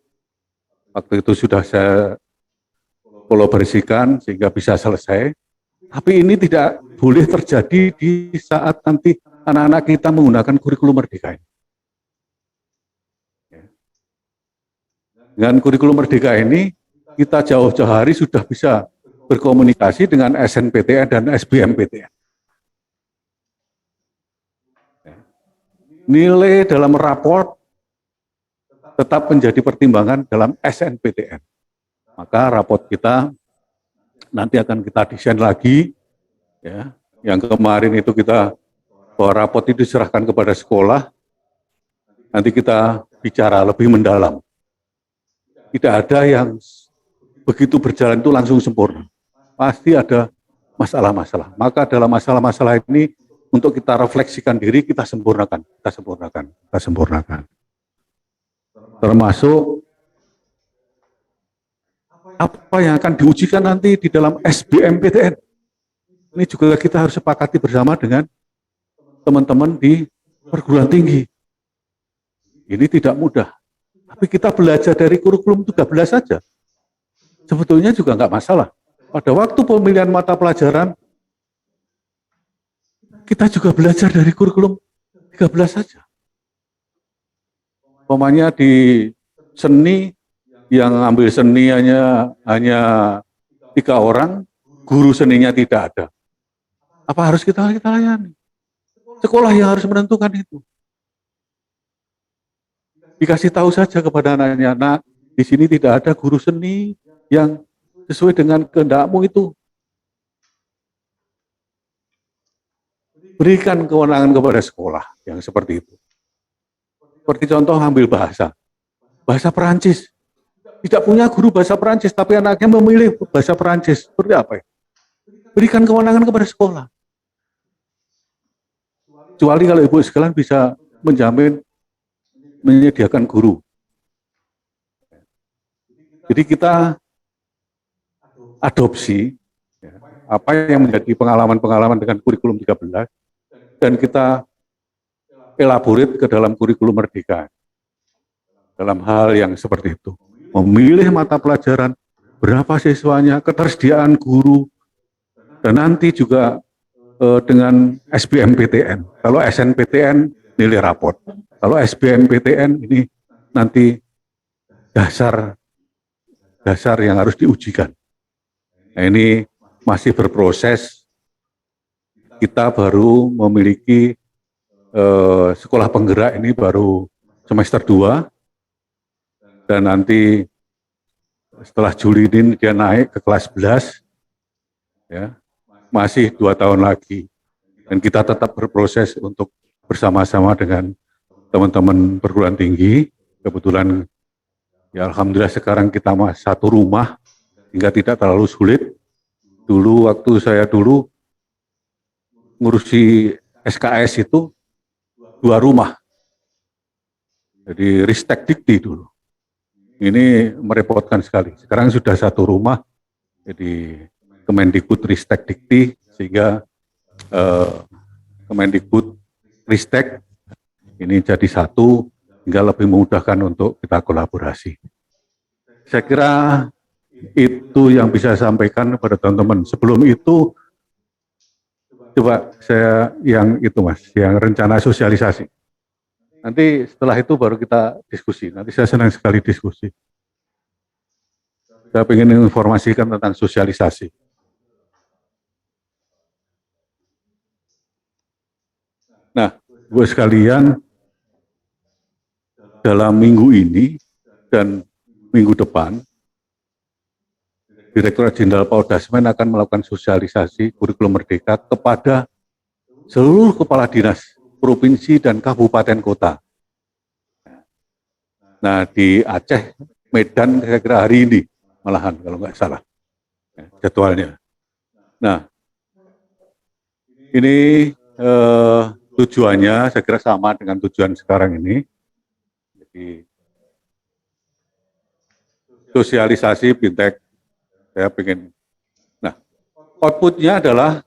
Waktu itu sudah saya kolaborasikan sehingga bisa selesai. Tapi ini tidak boleh terjadi di saat nanti anak-anak kita menggunakan kurikulum merdeka ini. Dengan kurikulum merdeka ini, kita jauh-jauh hari sudah bisa berkomunikasi dengan SNPTN dan SBMPTN. Nilai dalam raport tetap menjadi pertimbangan dalam SNPTN. Maka raport kita nanti akan kita desain lagi, ya. Yang kemarin itu kita bahwa rapot itu diserahkan kepada sekolah, nanti kita bicara lebih mendalam. Tidak ada yang begitu berjalan itu langsung sempurna. Pasti ada masalah-masalah. Maka dalam masalah-masalah ini untuk kita refleksikan diri, kita sempurnakan. Termasuk apa yang akan diujikan nanti di dalam SBMPTN. Ini juga kita harus sepakati bersama dengan teman-teman di perguruan tinggi. Ini tidak mudah. Tapi kita belajar dari kurikulum 13 saja. Sebetulnya juga nggak masalah. Pada waktu pemilihan mata pelajaran, kita juga belajar dari kurikulum 13 saja. Umpamanya di seni, yang ambil seni hanya 3 orang, guru seninya tidak ada. Apa harus kita layani? Sekolah yang harus menentukan itu. Dikasih tahu saja kepada anaknya, nak, di sini tidak ada guru seni yang sesuai dengan kehendakmu itu. Berikan kewenangan kepada sekolah yang seperti itu. Seperti contoh ambil bahasa Perancis. Tidak punya guru bahasa Perancis, tapi anaknya memilih bahasa Perancis. Seperti apa ya? Berikan kewenangan kepada sekolah. Kecuali kalau ibu sekalian bisa menjamin menyediakan guru. Jadi kita adopsi apa yang menjadi pengalaman-pengalaman dengan kurikulum 13 dan kita elaborate ke dalam kurikulum Merdeka. Dalam hal yang seperti itu. Memilih mata pelajaran, berapa siswanya, ketersediaan guru, dan nanti juga dengan SBMPTN. Kalau SNPTN nilai rapot. Kalau SBMPTN ini nanti dasar yang harus diujikan. Nah, ini masih berproses. Kita baru memiliki sekolah penggerak ini baru semester 2 dan nanti setelah Juli ini dia naik ke kelas 11 ya. Masih 2 tahun lagi dan kita tetap berproses untuk bersama-sama dengan teman-teman perguruan tinggi. Kebetulan ya alhamdulillah sekarang kita satu rumah hingga tidak terlalu sulit. Dulu waktu saya ngurusi SKS itu 2 rumah. Jadi Ristek Dikti dulu. Ini merepotkan sekali. Sekarang sudah 1 rumah. Jadi Kemendikbud Ristek Dikti sehingga Kemendikbud Ristek ini jadi 1 hingga lebih memudahkan untuk kita kolaborasi. Saya kira itu yang bisa saya sampaikan kepada teman-teman. Sebelum itu coba saya yang itu Mas, yang rencana sosialisasi. Nanti setelah itu baru kita diskusi. Nanti saya senang sekali diskusi. Saya ingin informasikan tentang sosialisasi. Nah, Ibu sekalian, dalam minggu ini dan minggu depan, Direktorat Jenderal Paudasmen akan melakukan sosialisasi kurikulum Merdeka kepada seluruh kepala dinas provinsi dan kabupaten kota. Nah, di Aceh, Medan, saya kira hari ini malahan kalau nggak salah jadwalnya. Nah, ini tujuannya saya kira sama dengan tujuan sekarang ini. Jadi sosialisasi fintech, saya pengen. Nah, outputnya adalah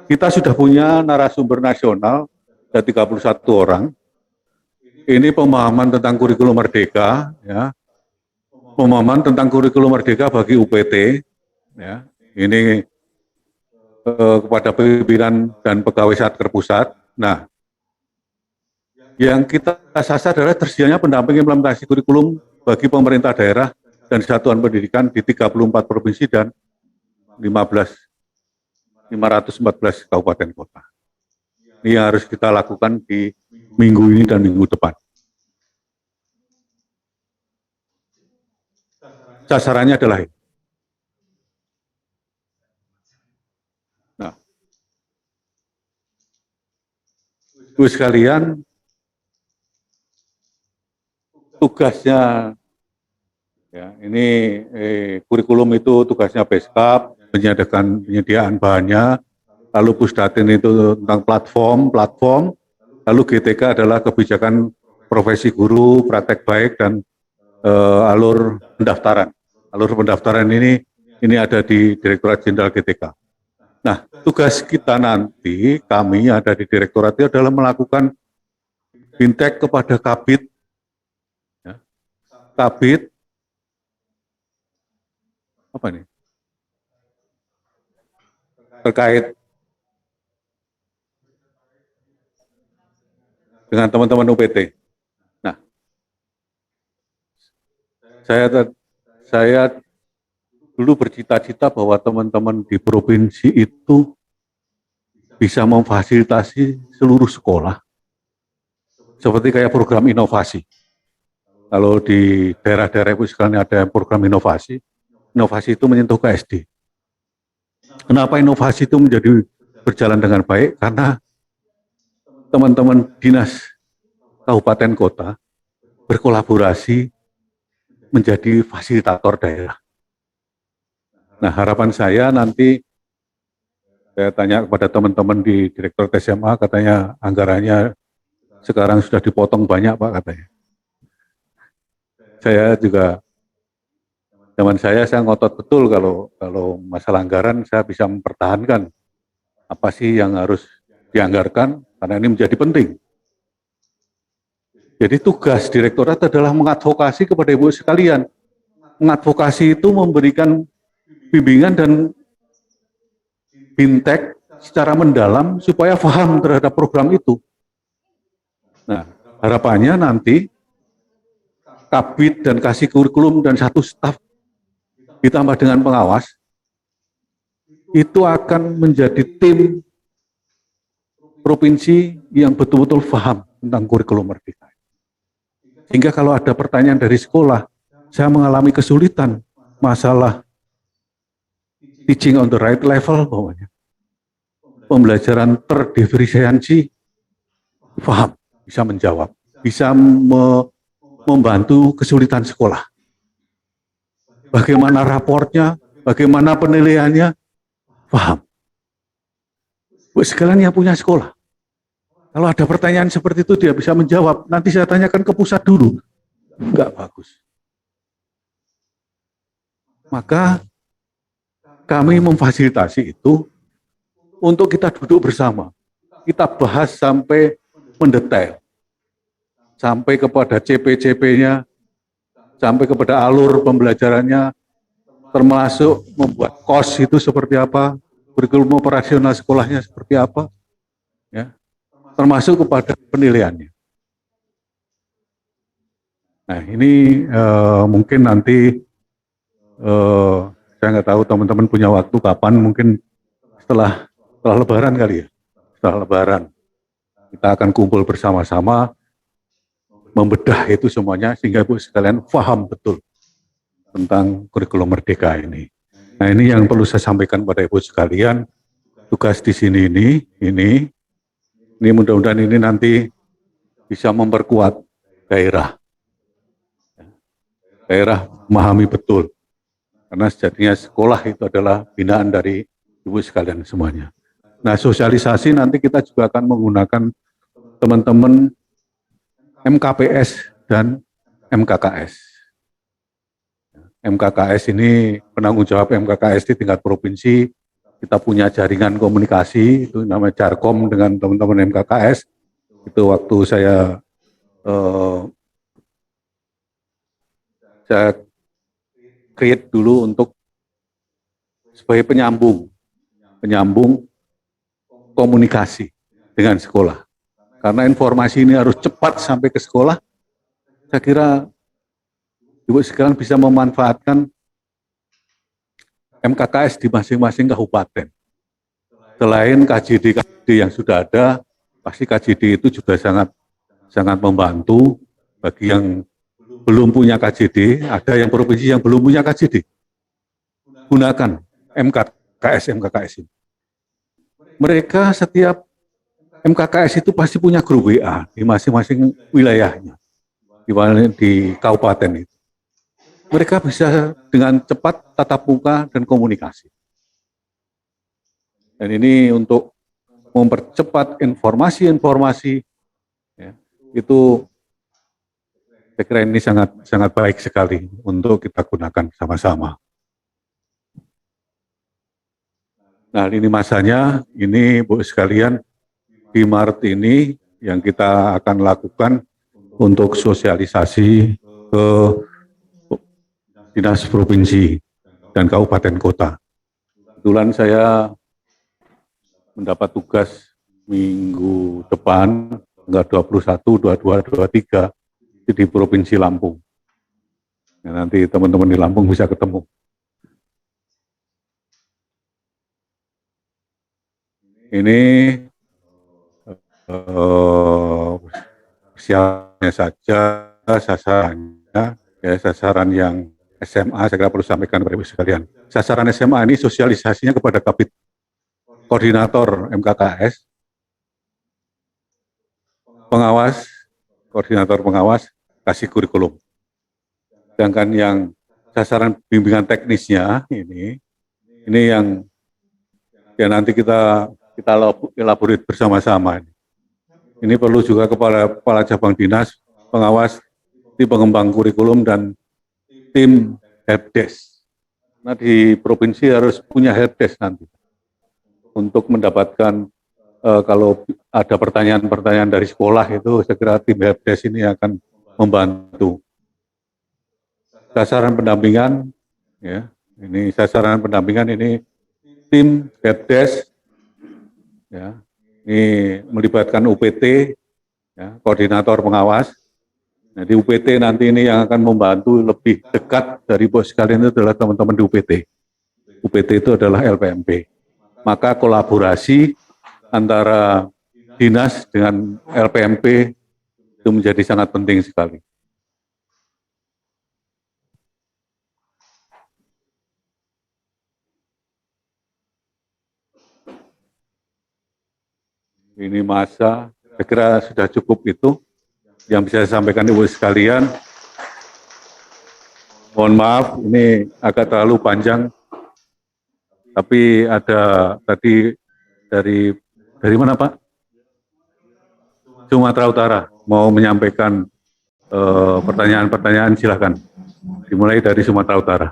kita sudah punya narasumber nasional, ada 31 orang. Ini pemahaman tentang kurikulum Merdeka, ya. Pemahaman tentang kurikulum Merdeka bagi UPT, ya. Ini kepada pimpinan dan pegawai Satker Pusat. Nah, yang kita sasar adalah tersedianya pendamping implementasi kurikulum bagi pemerintah daerah dan satuan pendidikan di 34 provinsi dan 514 kabupaten kota. Ini yang harus kita lakukan di minggu ini dan minggu depan. Sasarannya adalah ini. Nah, Ibu sekalian, tugasnya ya ini kurikulum itu tugasnya Beskap penyediaan bahannya, lalu Pusdatin itu tentang platform, lalu GTK adalah kebijakan profesi guru, praktek baik dan alur pendaftaran. Alur pendaftaran ini ada di Direktorat Jenderal GTK. Nah, tugas kita nanti, kami ada di Direktorat itu adalah melakukan fintech kepada Kabid, ya. Kabid apa nih? Terkait dengan teman-teman UPT. Nah, saya dulu bercita-cita bahwa teman-teman di provinsi itu bisa memfasilitasi seluruh sekolah seperti kayak program inovasi. Kalau di daerah-daerah itu sekarang ada program inovasi itu menyentuh ke SD. Kenapa inovasi itu menjadi berjalan dengan baik? Karena teman-teman dinas kabupaten kota berkolaborasi menjadi fasilitator daerah. Nah, harapan saya nanti saya tanya kepada teman-teman di Direktur SMA, katanya anggarannya sekarang sudah dipotong banyak Pak katanya. Saya juga zaman saya ngotot betul kalau masalah anggaran saya bisa mempertahankan apa sih yang harus dianggarkan karena ini menjadi penting. Jadi tugas direktorat adalah mengadvokasi kepada ibu sekalian. Mengadvokasi itu memberikan bimbingan dan fintech secara mendalam supaya paham terhadap program itu. Nah, harapannya nanti Kabid dan kasih kurikulum dan satu staf ditambah dengan pengawas itu akan menjadi tim provinsi yang betul-betul paham tentang kurikulum merdeka. Sehingga kalau ada pertanyaan dari sekolah, saya mengalami kesulitan masalah teaching on the right level, pokoknya pembelajaran terdiferensiasi, paham, bisa menjawab, bisa membantu kesulitan sekolah. Bagaimana raportnya, bagaimana penilaiannya, paham. Buat sekalian yang punya sekolah, kalau ada pertanyaan seperti itu dia bisa menjawab. Nanti saya tanyakan ke pusat dulu, enggak bagus. Maka kami memfasilitasi itu untuk kita duduk bersama, kita bahas sampai mendetail, sampai kepada CP-CP-nya, sampai kepada alur pembelajarannya, termasuk membuat kos itu seperti apa, kurikulum operasional sekolahnya seperti apa, ya, termasuk kepada penilaiannya. Nah ini mungkin nanti saya nggak tahu teman-teman punya waktu kapan, mungkin setelah Lebaran kali ya, setelah Lebaran kita akan kumpul bersama-sama membedah itu semuanya sehingga ibu sekalian paham betul tentang kurikulum merdeka ini. Nah ini yang perlu saya sampaikan pada ibu sekalian, tugas di sini ini mudah-mudahan ini nanti bisa memperkuat daerah memahami betul, karena sejatinya sekolah itu adalah binaan dari ibu sekalian semuanya. Nah sosialisasi nanti kita juga akan menggunakan teman-teman MKPS dan MKKS. MKKS ini penanggung jawab MKKS di tingkat provinsi, kita punya jaringan komunikasi, itu namanya Jarkom dengan teman-teman MKKS. Itu waktu saya create dulu untuk sebagai penyambung komunikasi dengan sekolah. Karena informasi ini harus cepat sampai ke sekolah, saya kira ibu sekalian bisa memanfaatkan MKKS di masing-masing kabupaten. Selain KJD yang sudah ada, pasti KJD itu juga sangat membantu bagi yang belum punya KJD, ada yang provinsi yang belum punya KJD. Gunakan MKKS ini. Mereka setiap MKKS itu pasti punya grup WA di masing-masing wilayahnya, di kabupaten itu. Mereka bisa dengan cepat tatap muka dan komunikasi. Dan ini untuk mempercepat informasi-informasi, ya, itu saya kira ini sangat baik sekali untuk kita gunakan sama-sama. Nah, ini masanya, ini Bu sekalian, di Maret ini yang kita akan lakukan untuk sosialisasi ke dinas provinsi dan kabupaten kota. Kebetulan saya mendapat tugas minggu depan, tanggal 21, 22, 23 di Provinsi Lampung. Nah, nanti teman-teman di Lampung bisa ketemu. Ini siapnya saja sasarannya, ya, sasaran yang SMA, saya kira perlu sampaikan kepada ibu sekalian. Sasaran SMA ini sosialisasinya kepada Kabid Koordinator MKKS, pengawas, koordinator pengawas, kasih kurikulum. Sedangkan yang sasaran bimbingan teknisnya ini yang ya nanti kita elaborate bersama-sama. Ini perlu juga kepala cabang dinas, pengawas, tim pengembang kurikulum, dan tim helpdesk. Nah, di provinsi harus punya helpdesk nanti untuk mendapatkan kalau ada pertanyaan-pertanyaan dari sekolah itu, saya kira tim helpdesk ini akan membantu. Sasaran pendampingan, ya, ini sasaran pendampingan ini tim helpdesk, ya, ini melibatkan UPT, ya, koordinator pengawas. Nah, di UPT nanti ini yang akan membantu lebih dekat dari bos sekalian itu adalah teman-teman di UPT. UPT itu adalah LPMP. Maka kolaborasi antara dinas dengan LPMP itu menjadi sangat penting sekali. Ini masa, saya kira sudah cukup itu yang bisa saya sampaikan ibu sekalian. Mohon maaf, ini agak terlalu panjang, tapi ada tadi dari mana Pak? Sumatera Utara mau menyampaikan pertanyaan-pertanyaan, silakan. Dimulai dari Sumatera Utara.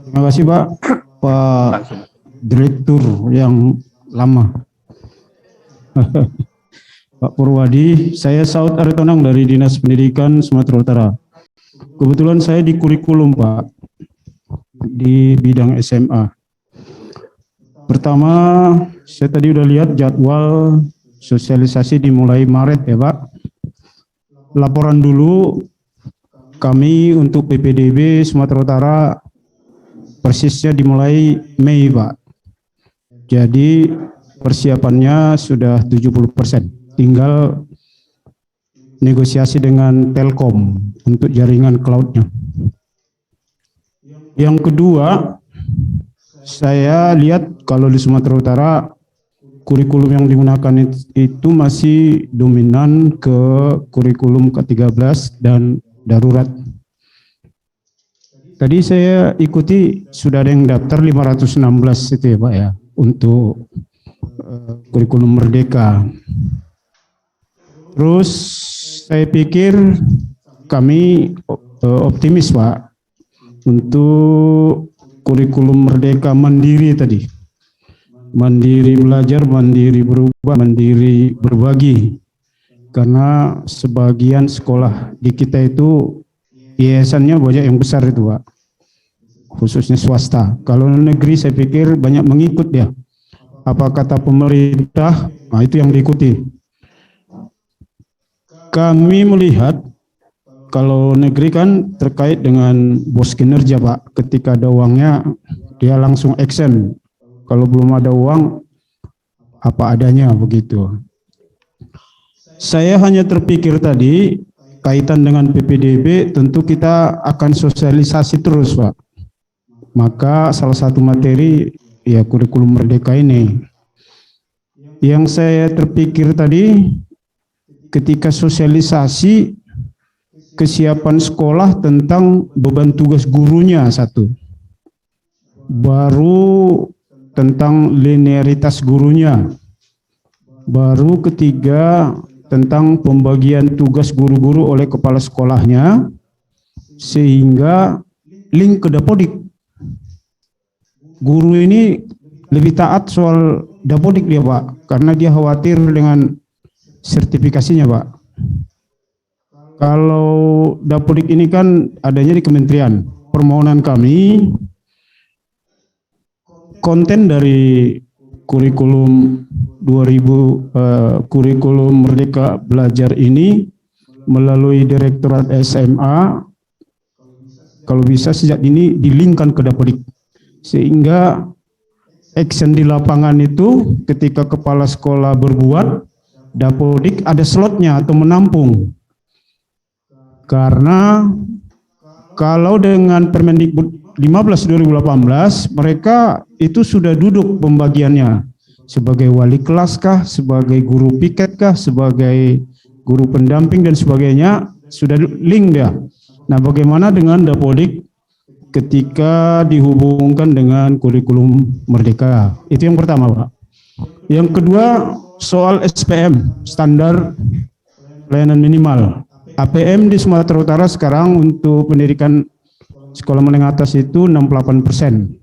Terima kasih Pak Direktur yang lama. Pak Purwadi, saya Saud Aritonang dari Dinas Pendidikan Sumatera Utara. Kebetulan saya di kurikulum Pak, di bidang SMA. Pertama, saya tadi udah lihat jadwal sosialisasi dimulai Maret ya Pak. Laporan dulu kami untuk PPDB Sumatera Utara persisnya dimulai Mei Pak. Jadi persiapannya sudah 70%. Tinggal negosiasi dengan Telkom untuk jaringan cloud-nya. Yang kedua, saya lihat kalau di Sumatera Utara kurikulum yang digunakan itu masih dominan ke kurikulum ke-13 dan darurat. Tadi saya ikuti sudah ada yang daftar 516 itu ya Pak ya, untuk kurikulum merdeka. Terus saya pikir kami optimis Pak untuk kurikulum merdeka mandiri tadi. Mandiri belajar, mandiri berubah, mandiri berbagi. Karena sebagian sekolah di kita itu yayasannya banyak yang besar itu Pak, khususnya swasta. Kalau negeri saya pikir banyak mengikut ya. Apa kata pemerintah, nah itu yang diikuti. Kami melihat kalau negeri kan terkait dengan bos kinerja Pak, ketika ada uangnya dia langsung action. Kalau belum ada uang apa adanya begitu. Saya hanya terpikir tadi kaitan dengan PPDB tentu kita akan sosialisasi terus Pak. Maka salah satu materi ya kurikulum merdeka ini. Yang saya terpikir tadi ketika sosialisasi kesiapan sekolah tentang beban tugas gurunya satu. Baru tentang linearitas gurunya. Baru ketiga tentang pembagian tugas guru-guru oleh kepala sekolahnya sehingga link ke Dapodik. Guru ini lebih taat soal Dapodik dia Pak, karena dia khawatir dengan sertifikasinya Pak. Kalau Dapodik ini kan adanya di kementerian. Permohonan kami, konten dari kurikulum 2000 kurikulum Merdeka Belajar ini melalui Direktorat SMA, kalau bisa sejak dini dilingkan ke Dapodik. Sehingga action di lapangan itu ketika kepala sekolah berbuat, Dapodik ada slotnya atau menampung. Karena kalau dengan Permendikbud 15 2018 mereka itu sudah duduk pembagiannya sebagai wali kelas kah, sebagai guru piket kah, sebagai guru pendamping dan sebagainya, sudah link dia. Nah, bagaimana dengan Dapodik ketika dihubungkan dengan kurikulum merdeka? Itu yang pertama, Pak. Yang kedua, soal SPM, standar pelayanan minimal. APM di Sumatera Utara sekarang untuk pendidikan sekolah menengah atas itu 68%.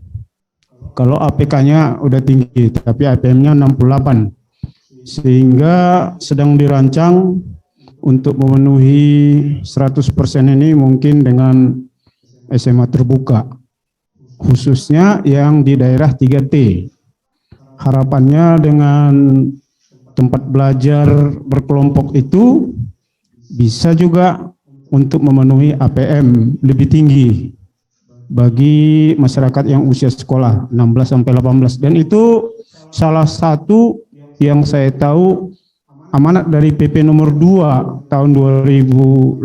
Kalau APK-nya udah tinggi, tapi APM-nya 68. Sehingga sedang dirancang untuk memenuhi 100% ini mungkin dengan SMA terbuka, khususnya yang di daerah 3T. Harapannya dengan tempat belajar berkelompok itu bisa juga untuk memenuhi APM lebih tinggi bagi masyarakat yang usia sekolah 16 sampai 18, dan itu salah satu yang saya tahu amanat dari PP nomor 2 tahun 2018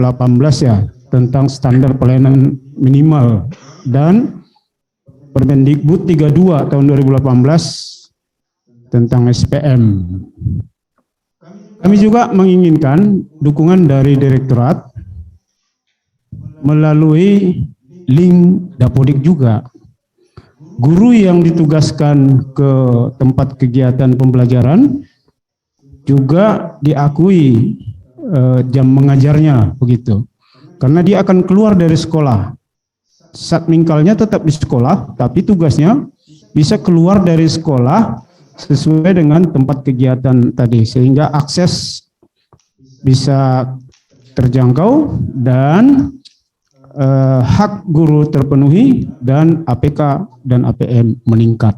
ya tentang standar pelayanan minimal, dan Permendikbud 32 tahun 2018 tentang SPM. Kami juga menginginkan dukungan dari direktorat melalui link Dapodik juga. Guru yang ditugaskan ke tempat kegiatan pembelajaran juga diakui jam mengajarnya begitu. Karena dia akan keluar dari sekolah. Satmingkalnya tetap di sekolah, tapi tugasnya bisa keluar dari sekolah sesuai dengan tempat kegiatan tadi, sehingga akses bisa terjangkau dan hak guru terpenuhi dan APK dan APM meningkat.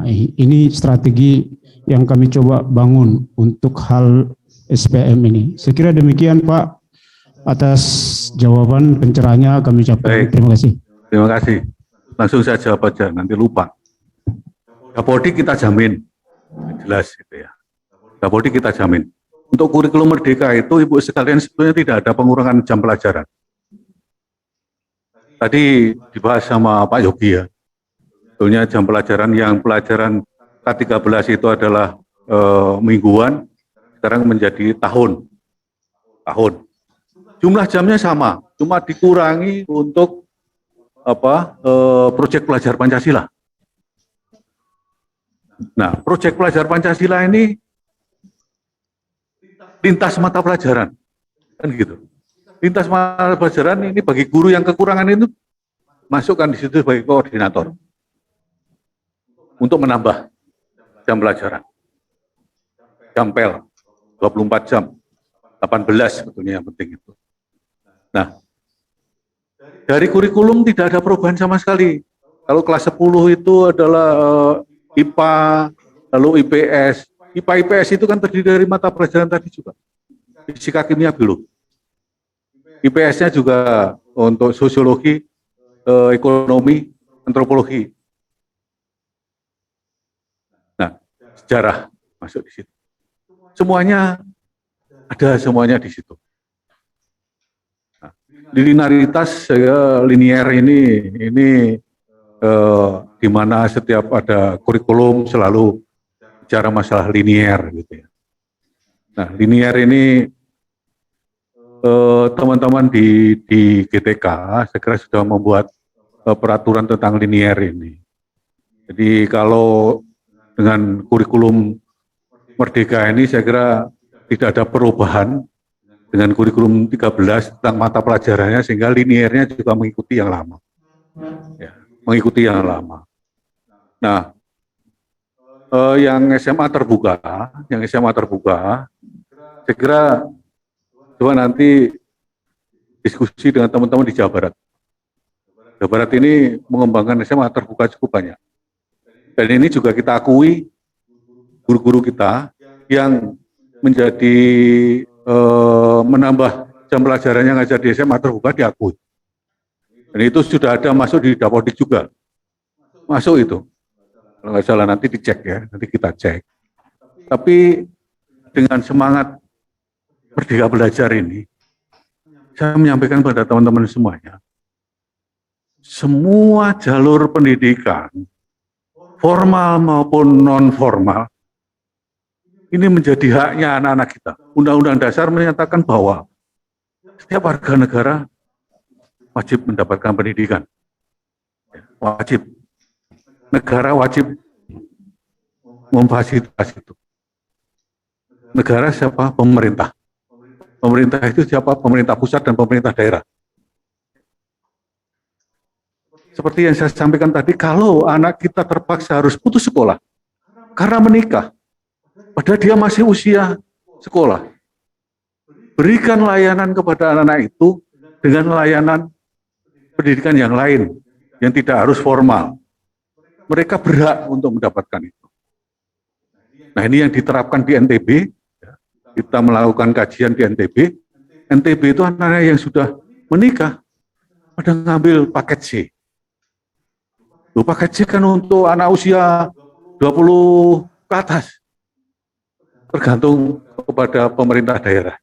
Ini strategi yang kami coba bangun untuk hal SPM ini. Saya kira demikian Pak, atas jawaban pencerahannya kami ucapkan terima kasih. Terima kasih. Langsung saya jawab aja, nanti lupa. Dapodik kita jamin, jelas gitu ya. Dapodik kita jamin. Untuk kurikulum merdeka itu Ibu sekalian sebetulnya tidak ada pengurangan jam pelajaran. Tadi dibahas sama Pak Yogi ya. Sebetulnya jam pelajaran yang pelajaran K13 itu adalah mingguan, sekarang menjadi tahun. Jumlah jamnya sama, cuma dikurangi untuk proyek pelajar Pancasila. Nah, proyek pelajar Pancasila ini lintas mata pelajaran, kan gitu. Lintas mata pelajaran ini bagi guru yang kekurangan itu masukkan di situ sebagai koordinator untuk menambah jam pelajaran. Jampel 24 jam, 18 sebetulnya yang penting itu. Nah, dari kurikulum tidak ada perubahan sama sekali. Kalau kelas 10 itu adalah IPA, lalu IPS. IPA IPS itu kan terdiri dari mata pelajaran tadi juga. Fisika, kimia, biologi. IPS-nya juga untuk sosiologi, ekonomi, antropologi. Nah, sejarah masuk di situ. Semuanya ada, semuanya di situ. Nah, linearitas linier ini di mana setiap ada kurikulum selalu bicara masalah linier gitu ya. Nah, linier ini teman-teman di GTK saya kira sudah membuat peraturan tentang linier ini. Jadi kalau dengan kurikulum Merdeka ini saya kira tidak ada perubahan dengan kurikulum 13 tentang mata pelajarannya sehingga liniernya juga mengikuti yang lama. Ya, mengikuti yang lama. Nah, yang SMA terbuka, saya kira coba nanti diskusi dengan teman-teman di Jawa Barat. Jawa Barat ini mengembangkan SMA terbuka cukup banyak. Dan ini juga kita akui guru-guru kita yang menjadi menambah jam pelajaran yang ngajar di SMA terbuka diakui. Dan itu sudah ada masuk di Dapodik juga. Masuk itu. Kalau nggak salah nanti dicek ya, nanti kita cek. Tapi dengan semangat Merdeka Belajar ini, saya menyampaikan pada teman-teman semuanya, semua jalur pendidikan, formal maupun non-formal, ini menjadi haknya anak-anak kita. Undang-Undang Dasar menyatakan bahwa setiap warga negara wajib mendapatkan pendidikan. Wajib. Negara wajib memfasilitasi itu. Negara siapa? Pemerintah. Pemerintah itu siapa? Pemerintah pusat dan pemerintah daerah. Seperti yang saya sampaikan tadi, kalau anak kita terpaksa harus putus sekolah karena menikah, padahal dia masih usia sekolah, berikan layanan kepada anak-anak itu dengan layanan pendidikan yang lain, yang tidak harus formal. Mereka berhak untuk mendapatkan itu. Nah, ini yang diterapkan di NTB, kita melakukan kajian di NTB. NTB itu anak-anak yang sudah menikah, pada ngambil paket C. Paket C kan untuk anak usia 20 ke atas, tergantung kepada pemerintah daerah.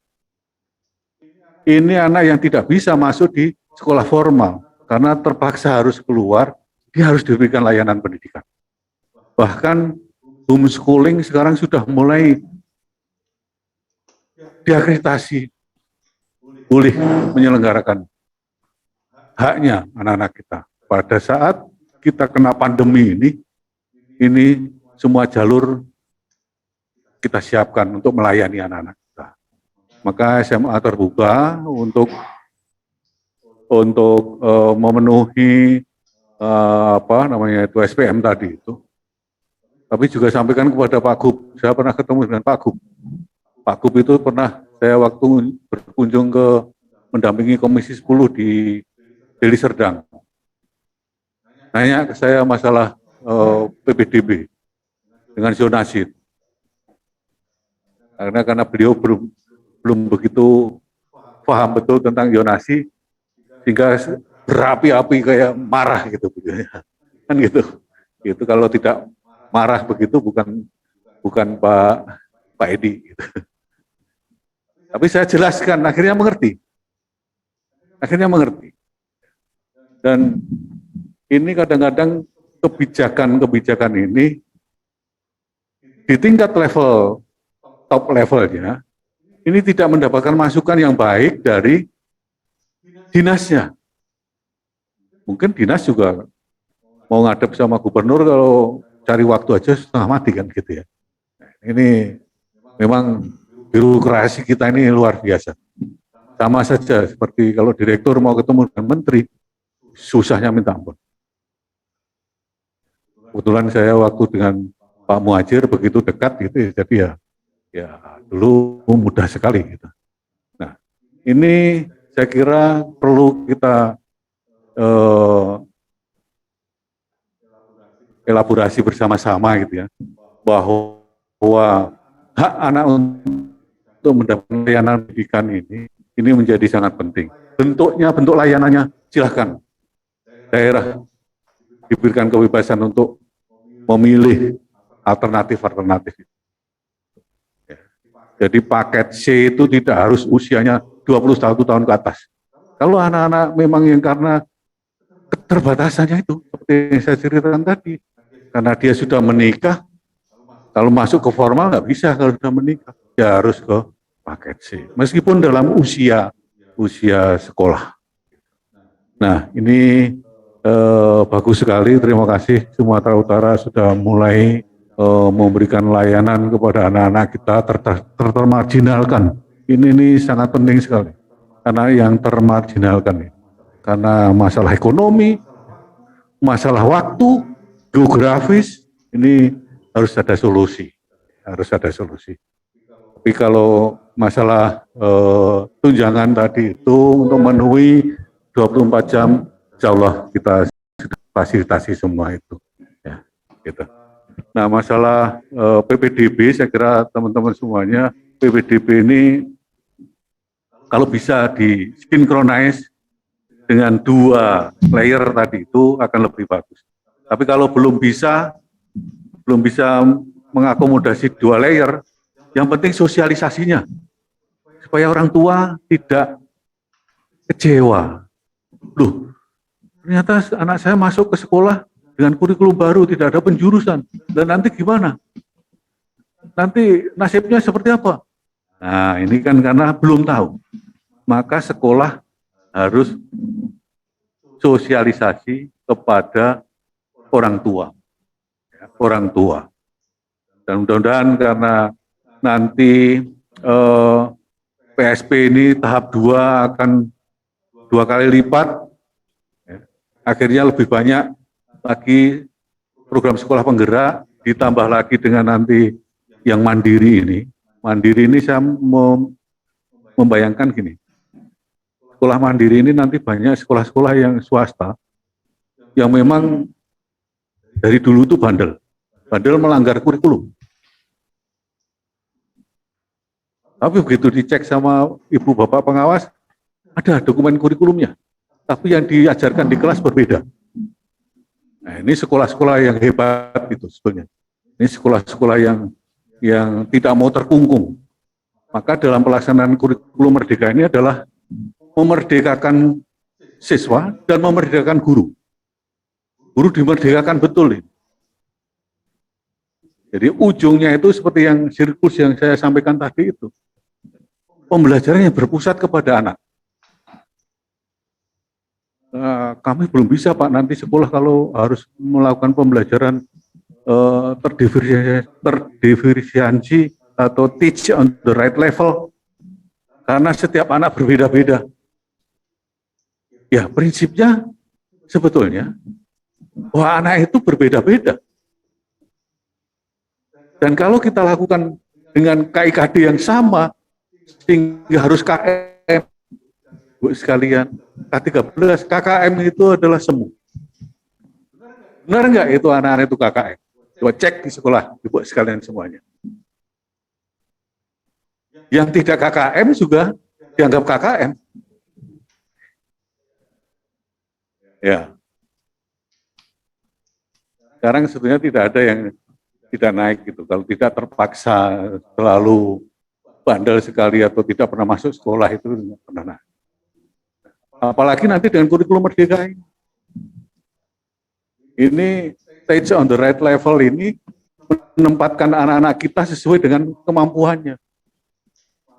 Ini anak yang tidak bisa masuk di sekolah formal, karena terpaksa harus keluar, dia harus diberikan layanan pendidikan. Bahkan homeschooling sekarang sudah mulai diakreditasi, boleh menyelenggarakan haknya anak-anak kita. Pada saat kita kena pandemi ini semua jalur kita siapkan untuk melayani anak-anak kita. Maka SMA terbuka untuk memenuhi SPM tadi itu. Tapi juga sampaikan kepada Pak Gub, saya pernah ketemu dengan Pak Gub. Pak Gub itu pernah saya waktu berkunjung ke mendampingi Komisi 10 di Deli Serdang. Nanya ke saya masalah PPDB dengan zonasi. Karena beliau belum begitu paham betul tentang zonasi, sehingga berapi-api kayak marah gitu, kan gitu. Itu kalau tidak marah begitu bukan Pak Edi. Gitu. Tapi saya jelaskan, akhirnya mengerti. Dan ini kadang-kadang kebijakan ini di tingkat level top levelnya ini tidak mendapatkan masukan yang baik dari dinasnya. Mungkin dinas juga mau ngadep sama gubernur, kalau cari waktu aja setengah mati kan gitu ya. Ini memang birokrasi kita ini luar biasa. Sama saja seperti kalau direktur mau ketemu dengan menteri, susahnya minta ampun. Kebetulan saya waktu dengan Pak Muhajir begitu dekat gitu, jadi ya dulu mudah sekali gitu. Nah, ini saya kira perlu kita elaborasi bersama-sama gitu ya, bahwa hak anak untuk mendapatkan layanan pendidikan ini menjadi sangat penting. Bentuk layanannya silahkan daerah diberikan kebebasan untuk memilih alternatif. Jadi paket C itu tidak harus usianya 21 tahun ke atas. Kalau anak-anak memang yang karena keterbatasannya itu seperti yang saya ceritakan tadi, karena dia sudah menikah, kalau masuk ke formal nggak bisa kalau sudah menikah, dia harus ke paket C, meskipun dalam usia sekolah. Nah, ini bagus sekali. Terima kasih Sumatera Utara sudah mulai memberikan layanan kepada anak-anak kita termarginalkan. Ini sangat penting sekali karena yang termarginalkan ini. Karena masalah ekonomi, masalah waktu, geografis, ini harus ada solusi. Harus ada solusi. Tapi kalau masalah tunjangan tadi itu untuk memenuhi 24 jam, insya Allah kita fasilitasi semua itu. Ya, gitu. Nah, masalah PPDB, saya kira teman-teman semuanya, PPDB ini kalau bisa disinkronize dengan 2 layer tadi itu akan lebih bagus. Tapi kalau belum bisa mengakomodasi 2 layer, yang penting sosialisasinya, supaya orang tua tidak kecewa. Loh, ternyata anak saya masuk ke sekolah dengan kurikulum baru, tidak ada penjurusan. Dan nanti gimana? Nanti nasibnya seperti apa? Nah, ini kan karena belum tahu. Maka sekolah harus sosialisasi kepada orang tua. Orang tua. Dan mudah-mudahan karena nanti PSP ini tahap 2 akan 2 kali lipat, akhirnya lebih banyak lagi program sekolah penggerak, ditambah lagi dengan nanti yang mandiri ini. Mandiri ini saya membayangkan gini, sekolah mandiri ini nanti banyak sekolah-sekolah yang swasta, yang memang dari dulu itu bandel melanggar kurikulum. Tapi begitu dicek sama ibu bapak pengawas, ada dokumen kurikulumnya. Tapi yang diajarkan di kelas berbeda. Nah, ini sekolah-sekolah yang hebat itu sebetulnya. Ini sekolah-sekolah yang tidak mau terkungkung. Maka dalam pelaksanaan kurikulum merdeka ini adalah memerdekakan siswa dan memerdekakan guru. Guru dimerdekakan betul ini. Jadi ujungnya itu seperti yang sirkus yang saya sampaikan tadi itu. Pembelajaran yang berpusat kepada anak. Kami belum bisa Pak nanti sekolah kalau harus melakukan pembelajaran terdiferensiasi atau teach on the right level karena setiap anak berbeda-beda. Ya prinsipnya sebetulnya bahwa anak itu berbeda-beda. Dan kalau kita lakukan dengan KIKD yang sama sehingga harus KM, Bu sekalian, K13, KKM itu adalah semu. Benar nggak itu anak-anak itu KKM? Coba cek di sekolah, Ibu sekalian semuanya. Yang tidak KKM juga dianggap KKM. Ya. Sekarang sebetulnya tidak ada yang tidak naik gitu. Kalau tidak terpaksa terlalu bandel sekali atau tidak pernah masuk sekolah itu tidak pernah naik. Apalagi nanti dengan kurikulum merdeka ini. Ini stage on the right level ini menempatkan anak-anak kita sesuai dengan kemampuannya.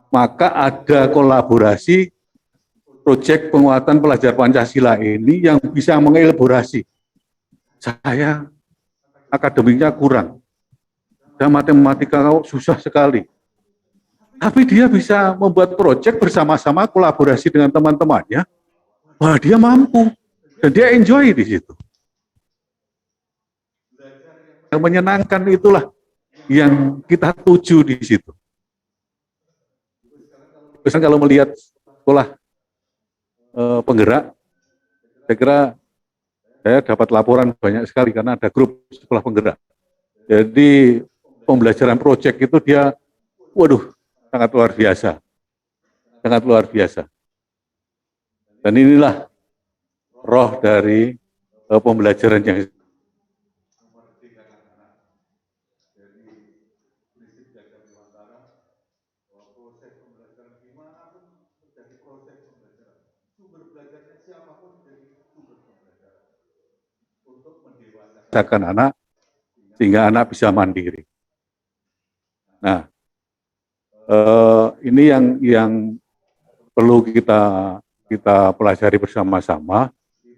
Maka ada kolaborasi proyek penguatan pelajar Pancasila ini yang bisa mengelaborasi. Saya akademiknya kurang. Dan matematika susah sekali. Tapi dia bisa membuat proyek bersama-sama kolaborasi dengan teman-temannya. Wah, dia mampu. Dan dia enjoy di situ. Yang menyenangkan itulah yang kita tuju di situ. Misalnya kalau melihat sekolah penggerak, saya kira saya dapat laporan banyak sekali karena ada grup sekolah penggerak. Jadi pembelajaran proyek itu dia, waduh, sangat luar biasa. Sangat luar biasa. Dan inilah roh dari pembelajaran yang sumber belajarnya siapapun menjadi sumber pembelajaran. mendewasakan anak sehingga anak bisa mandiri. Nah, ini yang perlu kita pelajari bersama-sama.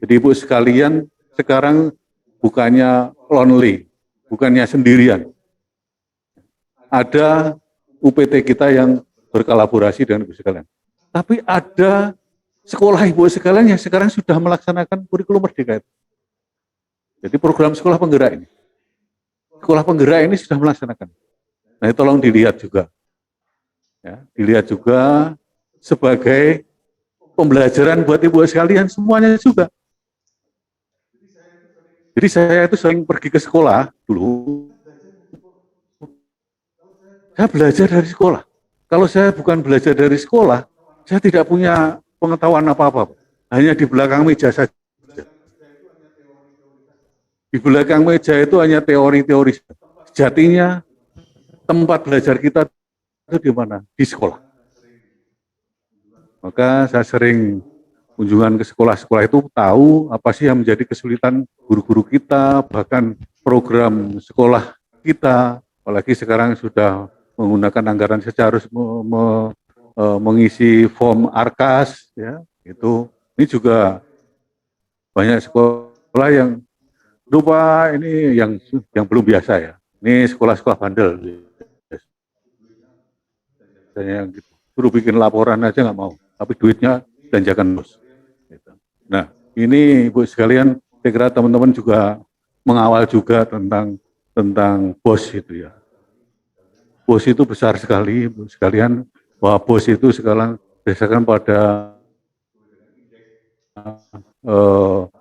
Jadi Ibu sekalian, sekarang bukannya lonely, bukannya sendirian. Ada UPT kita yang berkolaborasi dengan Ibu sekalian. Tapi ada sekolah Ibu sekalian yang sekarang sudah melaksanakan kurikulum merdeka itu. Jadi program sekolah penggerak ini. Sekolah penggerak ini sudah melaksanakan. Nah, tolong dilihat juga. Ya, dilihat juga sebagai pembelajaran buat Ibu sekalian semuanya juga. Jadi saya itu sering pergi ke sekolah dulu. Saya belajar dari sekolah. Kalau saya bukan belajar dari sekolah, saya tidak punya pengetahuan apa-apa. Hanya di belakang meja saja. Di belakang meja itu hanya teori-teori. Sejatinya tempat belajar kita itu di mana? Di sekolah. Maka saya sering kunjungan ke sekolah-sekolah itu tahu apa sih yang menjadi kesulitan guru-guru kita, bahkan program sekolah kita, apalagi sekarang sudah menggunakan anggaran secara harus mengisi form ARKAS, ya, itu ini juga banyak sekolah yang lupa ini yang belum biasa ya. Ini sekolah-sekolah bandel. Saya gitu. Suruh bikin laporan aja nggak mau, tapi duitnya belanjakan bos. Nah, ini Ibu sekalian, saya kira teman-teman juga mengawal juga tentang BOS itu ya. BOS itu besar sekali, Ibu sekalian, bahwa BOS itu sekarang berdasarkan pada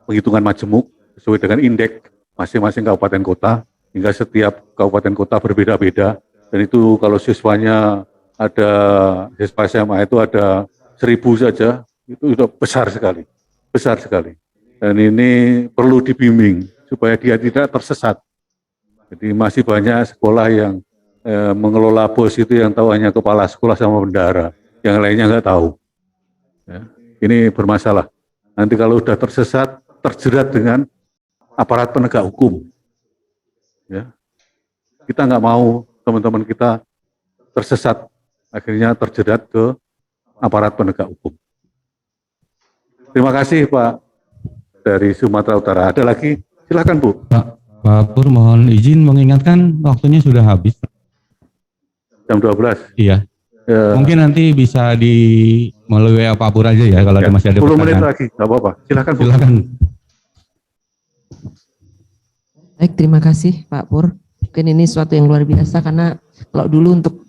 penghitungan majemuk sesuai dengan indeks masing-masing kabupaten kota, hingga setiap kabupaten kota berbeda-beda, dan itu kalau siswanya ada siswa SMA itu ada 1000 saja, itu sudah besar sekali. Besar sekali. Dan ini perlu dibimbing supaya dia tidak tersesat. Jadi masih banyak sekolah yang mengelola BOS itu yang tahu hanya kepala sekolah sama bendahara, yang lainnya nggak tahu. Ya, ini bermasalah. Nanti kalau sudah tersesat, terjerat dengan aparat penegak hukum. Ya, kita nggak mau teman-teman kita tersesat, akhirnya terjerat ke aparat penegak hukum. Terima kasih Pak dari Sumatera Utara. Ada lagi? Silakan Bu. Pak Pur, mohon izin mengingatkan waktunya sudah habis. Jam 12. Iya. Ya. Mungkin nanti bisa melalui Pak Pur aja ya kalau Ya, masih ada 10 menit pertanyaan. lagi, nggak apa-apa. Silakan Bu. Silakan. Baik, terima kasih Pak Pur. Mungkin ini suatu yang luar biasa karena kalau dulu untuk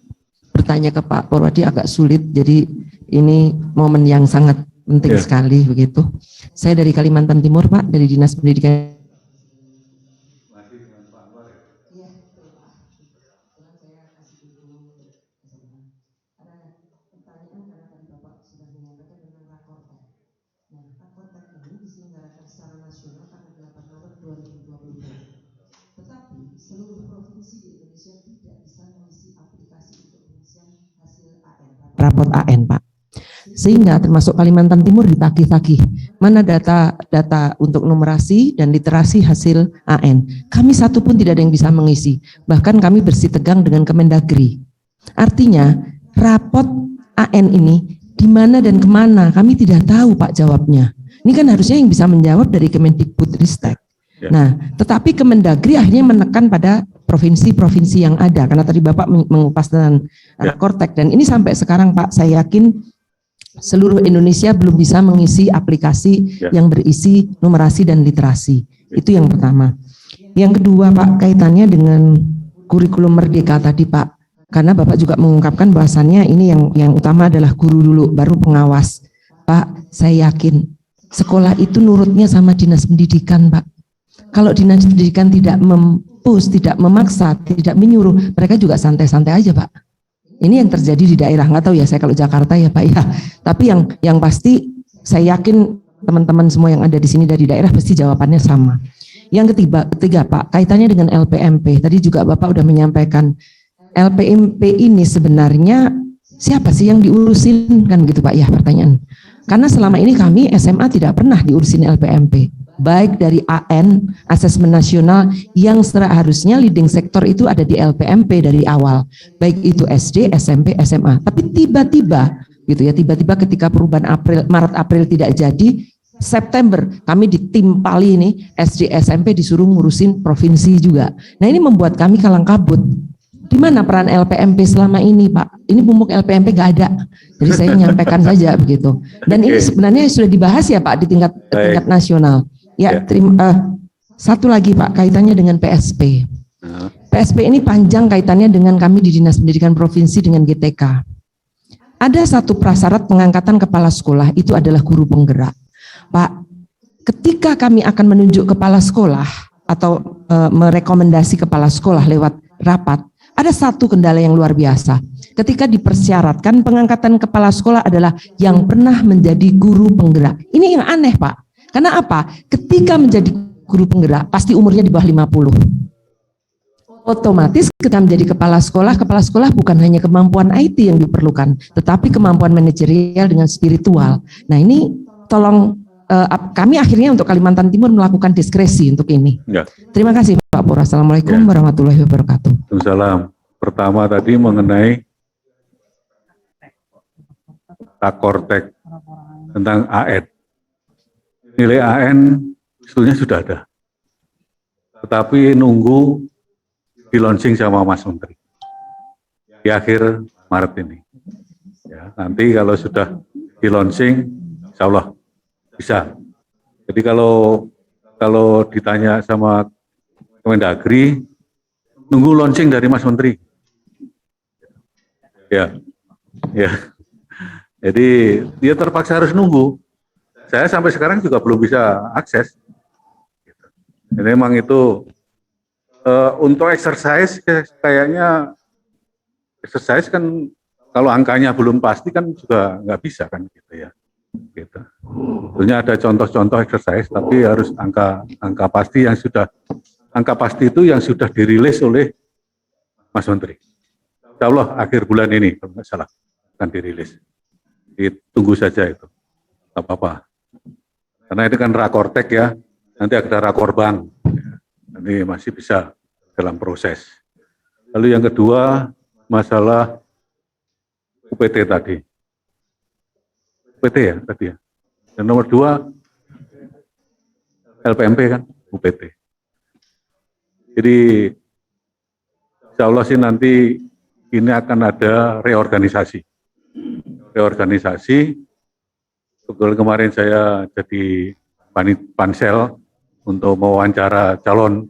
bertanya ke Pak Purwadi agak sulit, jadi ini momen yang sangat penting sekali begitu. Saya dari Kalimantan Timur Pak, dari Dinas Pendidikan. Tetapi seluruh provinsi di Indonesia tidak bisa mengisi aplikasi untuk pengisian hasil AN, raport AN Pak. Sehingga termasuk Kalimantan Timur ditagih-tagih. Mana data untuk numerasi dan literasi hasil AN. Kami satu pun tidak ada yang bisa mengisi. Bahkan kami bersitegang dengan Kemendagri. Artinya raport AN ini di mana dan kemana kami tidak tahu Pak jawabnya. Ini kan harusnya yang bisa menjawab dari Kemendikbudristek. Nah, tetapi Kemendagri akhirnya menekan pada provinsi-provinsi yang ada, karena tadi Bapak mengupas tentang Rakortek, dan ini sampai sekarang Pak, saya yakin seluruh Indonesia belum bisa mengisi aplikasi yang berisi numerasi dan literasi. Itu yang pertama. Yang kedua Pak, kaitannya dengan kurikulum merdeka tadi Pak, karena Bapak juga mengungkapkan bahwasannya ini yang utama adalah guru dulu, baru pengawas. Pak, saya yakin sekolah itu nurutnya sama dinas pendidikan Pak. Kalau dinas pendidikan tidak mempush, tidak memaksa, tidak menyuruh, mereka juga santai-santai aja Pak. Ini yang terjadi di daerah, nggak tahu ya saya kalau Jakarta ya Pak ya. Tapi yang pasti saya yakin teman-teman semua yang ada di sini dari daerah pasti jawabannya sama. Yang ketiga Pak, kaitannya dengan LPMP. Tadi juga Bapak udah menyampaikan LPMP ini sebenarnya siapa sih yang diurusin kan gitu Pak ya pertanyaan. Karena selama ini kami SMA tidak pernah diurusin LPMP. baik dari AN, asesmen nasional, yang seharusnya leading sektor itu ada di LPMP dari awal, baik itu SD, SMP, SMA. Tapi tiba-tiba gitu ya, tiba-tiba ketika perubahan Maret April tidak jadi, September kami ditimpali ini SD SMP disuruh ngurusin provinsi juga. Nah, ini membuat kami kalang kabut. Di mana peran LPMP selama ini, Pak? Ini pupuk LPMP nggak ada. Jadi saya menyampaikan saja begitu. Dan ini sebenarnya sudah dibahas ya, Pak, di tingkat nasional. Ya, satu lagi, Pak, kaitannya dengan PSP. PSP ini panjang kaitannya dengan kami di Dinas Pendidikan Provinsi dengan GTK. Ada satu prasyarat pengangkatan kepala sekolah, itu adalah guru penggerak. Pak, ketika kami akan menunjuk kepala sekolah atau merekomendasi kepala sekolah lewat rapat, ada satu kendala yang luar biasa. Ketika dipersyaratkan pengangkatan kepala sekolah adalah yang pernah menjadi guru penggerak. Ini yang aneh, Pak. Karena apa? Ketika menjadi guru penggerak, pasti umurnya di bawah 50. Otomatis ketika menjadi kepala sekolah bukan hanya kemampuan IT yang diperlukan, tetapi kemampuan manajerial dengan spiritual. Nah, ini tolong kami akhirnya untuk Kalimantan Timur melakukan diskresi untuk ini. Ya. Terima kasih Pak Pur. Assalamualaikum warahmatullahi wabarakatuh. Waalaikumsalam. Pertama tadi mengenai Rakortek tentang AN. Nilai AN sebetulnya sudah ada. Tetapi nunggu di launching sama Mas Menteri. Di akhir Maret ini. Ya, nanti kalau sudah di launching, insya Allah bisa. Jadi kalau ditanya sama Kemendagri, nunggu launching dari Mas Menteri. Ya. Jadi dia terpaksa harus nunggu. Saya sampai sekarang juga belum bisa akses. Jadi memang itu untuk exercise kayaknya exercise kan kalau angkanya belum pasti kan juga nggak bisa kan gitu ya. Gitu. Tentunya ada contoh-contoh exercise, tapi harus angka pasti itu yang sudah dirilis oleh Mas Menteri. Insya Allah akhir bulan ini kalau nggak salah akan dirilis. Ditunggu saja itu, nggak apa-apa. Karena ini kan Rakortek ya, nanti ada Rakorbang, nanti masih bisa dalam proses. Lalu yang kedua masalah UPT tadi. UPT ya tadi ya. Dan nomor 2 LPMP kan UPT. Jadi insya Allah sih nanti ini akan ada reorganisasi. Kebetulan kemarin saya jadi pansel untuk mewawancara calon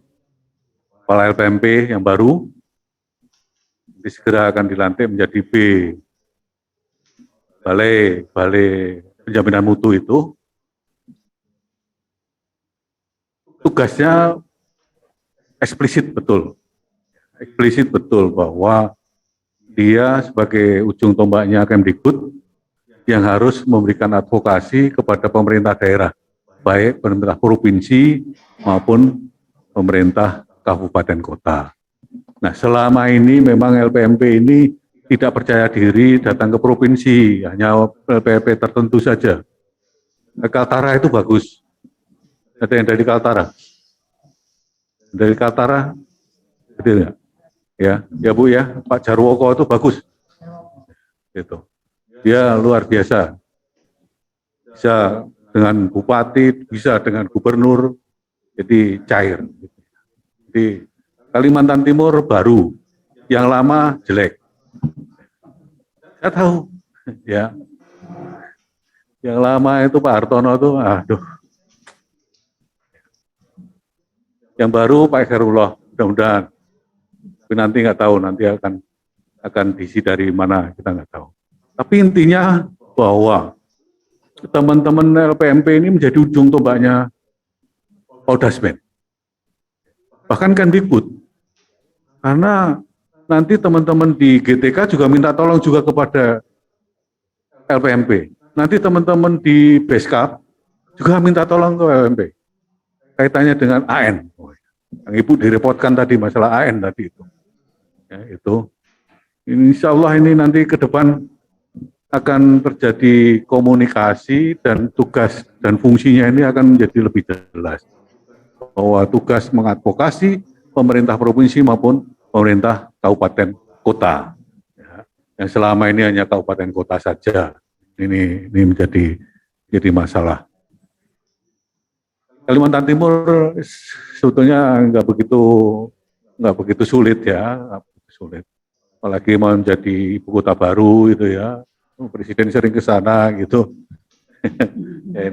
kepala LPMP yang baru. Nanti segera akan dilantik menjadi B. Balai penjaminan mutu itu tugasnya eksplisit betul bahwa dia sebagai ujung tombaknya Kemdikbud yang harus memberikan advokasi kepada pemerintah daerah, baik pemerintah provinsi maupun pemerintah kabupaten kota. Nah, selama ini memang LPMP ini tidak percaya diri datang ke provinsi, hanya LPMP tertentu saja. Kaltara itu bagus. Ada yang dari Kaltara? Dari Kaltara, betul nggak? Ya Bu ya, Pak Jarwoko itu bagus. Itu. Dia luar biasa. Bisa dengan bupati, bisa dengan gubernur, jadi cair. Jadi Kalimantan Timur baru, yang lama jelek. Saya tahu, ya. Yang lama itu Pak Hartono itu, aduh. Yang baru Pak Khairullah, mudah-mudahan. Tapi nanti nggak tahu, nanti akan diisi dari mana, kita nggak tahu. Tapi intinya bahwa teman-teman LPMP ini menjadi ujung tombaknya Poldasmen. Bahkan Kemdikbud. Karena nanti teman-teman di GTK juga minta tolong juga kepada LPMP. Nanti teman-teman di Beskap juga minta tolong ke LPMP. Kaitannya dengan AN. Yang Ibu direpotkan tadi masalah AN tadi itu. Ya, itu. Insya Allah ini nanti ke depan akan terjadi komunikasi dan tugas dan fungsinya ini akan menjadi lebih jelas. Bahwa tugas mengadvokasi pemerintah provinsi maupun pemerintah kabupaten kota. Ya, yang selama ini hanya kabupaten kota saja. Ini menjadi masalah. Kalimantan Timur sebetulnya nggak begitu sulit ya, sulit. Apalagi mau menjadi ibu kota baru gitu ya, presiden sering ke sana gitu. Ya,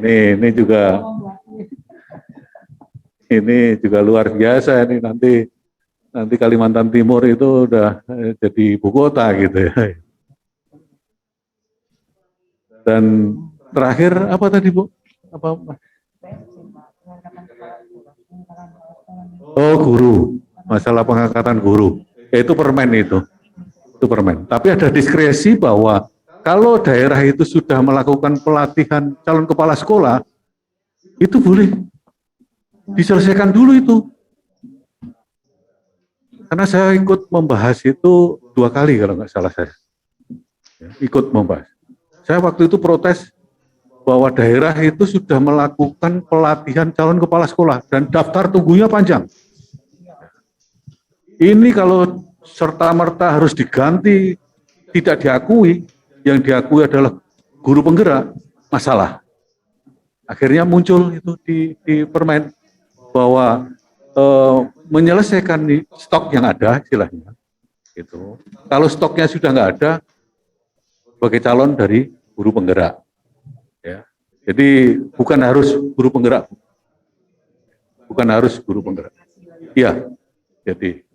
ini juga luar biasa ini nanti Kalimantan Timur itu udah jadi ibu kota gitu ya. Dan terakhir apa tadi Bu? Apa? Oh, guru, masalah pengangkatan guru. Itu permen itu permen. Tapi ada diskresi bahwa kalau daerah itu sudah melakukan pelatihan calon kepala sekolah, itu boleh diselesaikan dulu itu. Karena saya ikut membahas itu 2 kali kalau nggak salah saya. Ikut membahas. Saya waktu itu protes bahwa daerah itu sudah melakukan pelatihan calon kepala sekolah dan daftar tunggunya panjang. Ini kalau serta-merta harus diganti, tidak diakui, yang diakui adalah guru penggerak, masalah. Akhirnya muncul itu di permen bahwa menyelesaikan stok yang ada istilahnya. Gitu. Kalau stoknya sudah nggak ada, sebagai calon dari guru penggerak. Ya. Jadi bukan harus guru penggerak. Bukan harus guru penggerak. Iya. Jadi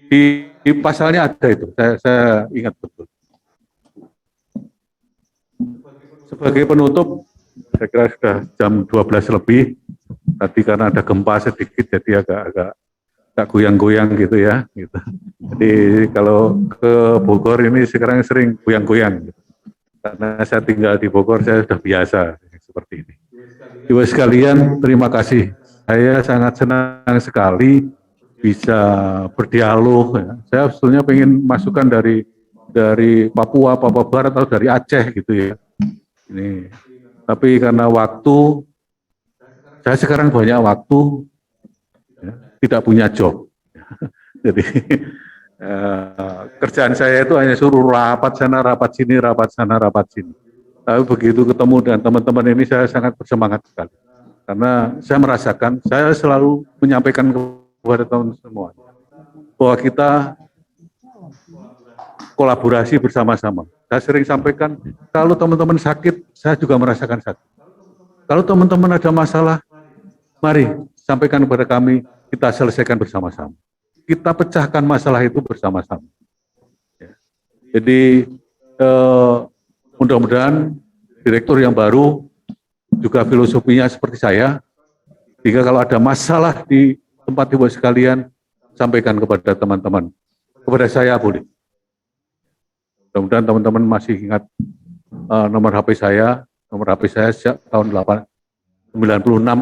di pasalnya ada itu. Saya ingat betul. Sebagai penutup, saya kira sudah jam 12 lebih. Tadi karena ada gempa sedikit, jadi agak goyang-goyang gitu ya. Gitu. Jadi kalau ke Bogor ini sekarang sering goyang-goyang. Gitu. Karena saya tinggal di Bogor, saya sudah biasa seperti ini. Ibu sekalian, terima kasih. Saya sangat senang sekali bisa berdialog. Ya. Saya sebetulnya ingin masukan dari Papua Barat atau dari Aceh gitu ya. Ini, tapi karena waktu, saya sekarang banyak waktu, ya, tidak punya job. Jadi kerjaan saya itu hanya suruh rapat sana, rapat sini, rapat sana, rapat sini. Tapi begitu ketemu dengan teman-teman ini saya sangat bersemangat sekali. Karena saya merasakan, saya selalu menyampaikan kepada teman-teman semua bahwa kita kolaborasi bersama-sama. Saya sering sampaikan, kalau teman-teman sakit, saya juga merasakan sakit. Kalau teman-teman ada masalah, mari sampaikan kepada kami, kita selesaikan bersama-sama. Kita pecahkan masalah itu bersama-sama. Ya. Jadi mudah-mudahan direktur yang baru juga filosofinya seperti saya. Jika kalau ada masalah di tempat ibu sekalian, sampaikan kepada teman-teman. Kepada saya boleh. Mudah-mudahan teman-teman masih ingat nomor HP saya. Nomor HP saya sejak tahun 96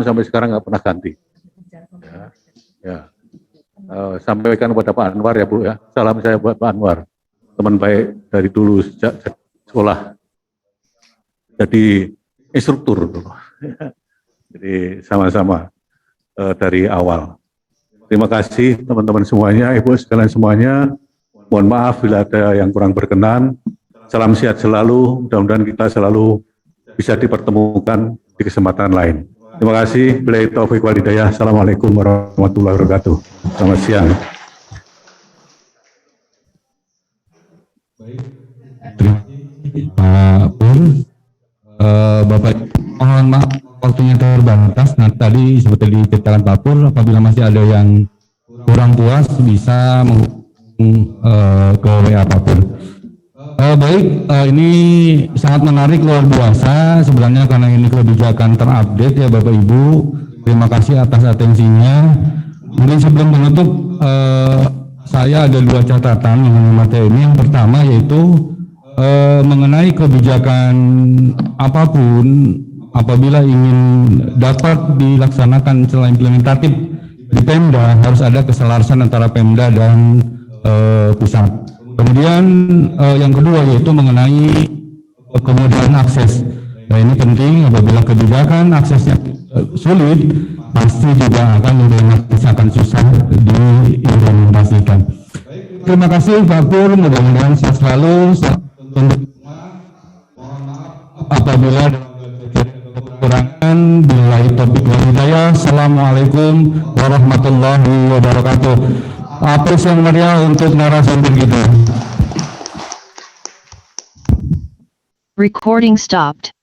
sampai sekarang nggak pernah ganti. Ya. Sampaikan kepada Pak Anwar ya Bu ya. Salam saya buat Pak Anwar. Teman baik dari dulu sejak sekolah. Jadi instruktur. Jadi sama-sama dari awal. Terima kasih teman-teman semuanya, Ibu sekalian semuanya. Mohon maaf bila ada yang kurang berkenan. Salam sehat selalu. Mudah-mudahan kita selalu bisa dipertemukan di kesempatan lain. Terima kasih. Billahi taufiq wal hidayah. Assalamualaikum warahmatullahi wabarakatuh. Selamat siang. Pak Pur, Bapak mohon maaf waktunya terbatas. Nah tadi seperti diceritakan Pak Pur, apabila masih ada yang kurang puas bisa ke WA Pak Pur. Baik, ini sangat menarik, luar biasa sebenarnya karena ini kebijakan terupdate ya Bapak Ibu. Terima kasih atas atensinya. Mungkin sebelum menutup, saya ada 2 catatan mengenai materi ini. Yang pertama yaitu mengenai kebijakan apapun apabila ingin dapat dilaksanakan secara implementatif di Pemda harus ada keselarasan antara Pemda dan pusat. Kemudian yang kedua yaitu mengenai kemudian akses. Nah, ini penting apabila kebijakan aksesnya sulit, pasti juga akan akan susah diimplementasikan. Terima kasih Pak Pur, mudah-mudahan sehat selalu. Apabila kekurangan, billahi taufiq wal hidayah. Assalamualaikum warahmatullahi wabarakatuh. Apresiasi yang meriah untuk narasumber kita. Recording stopped.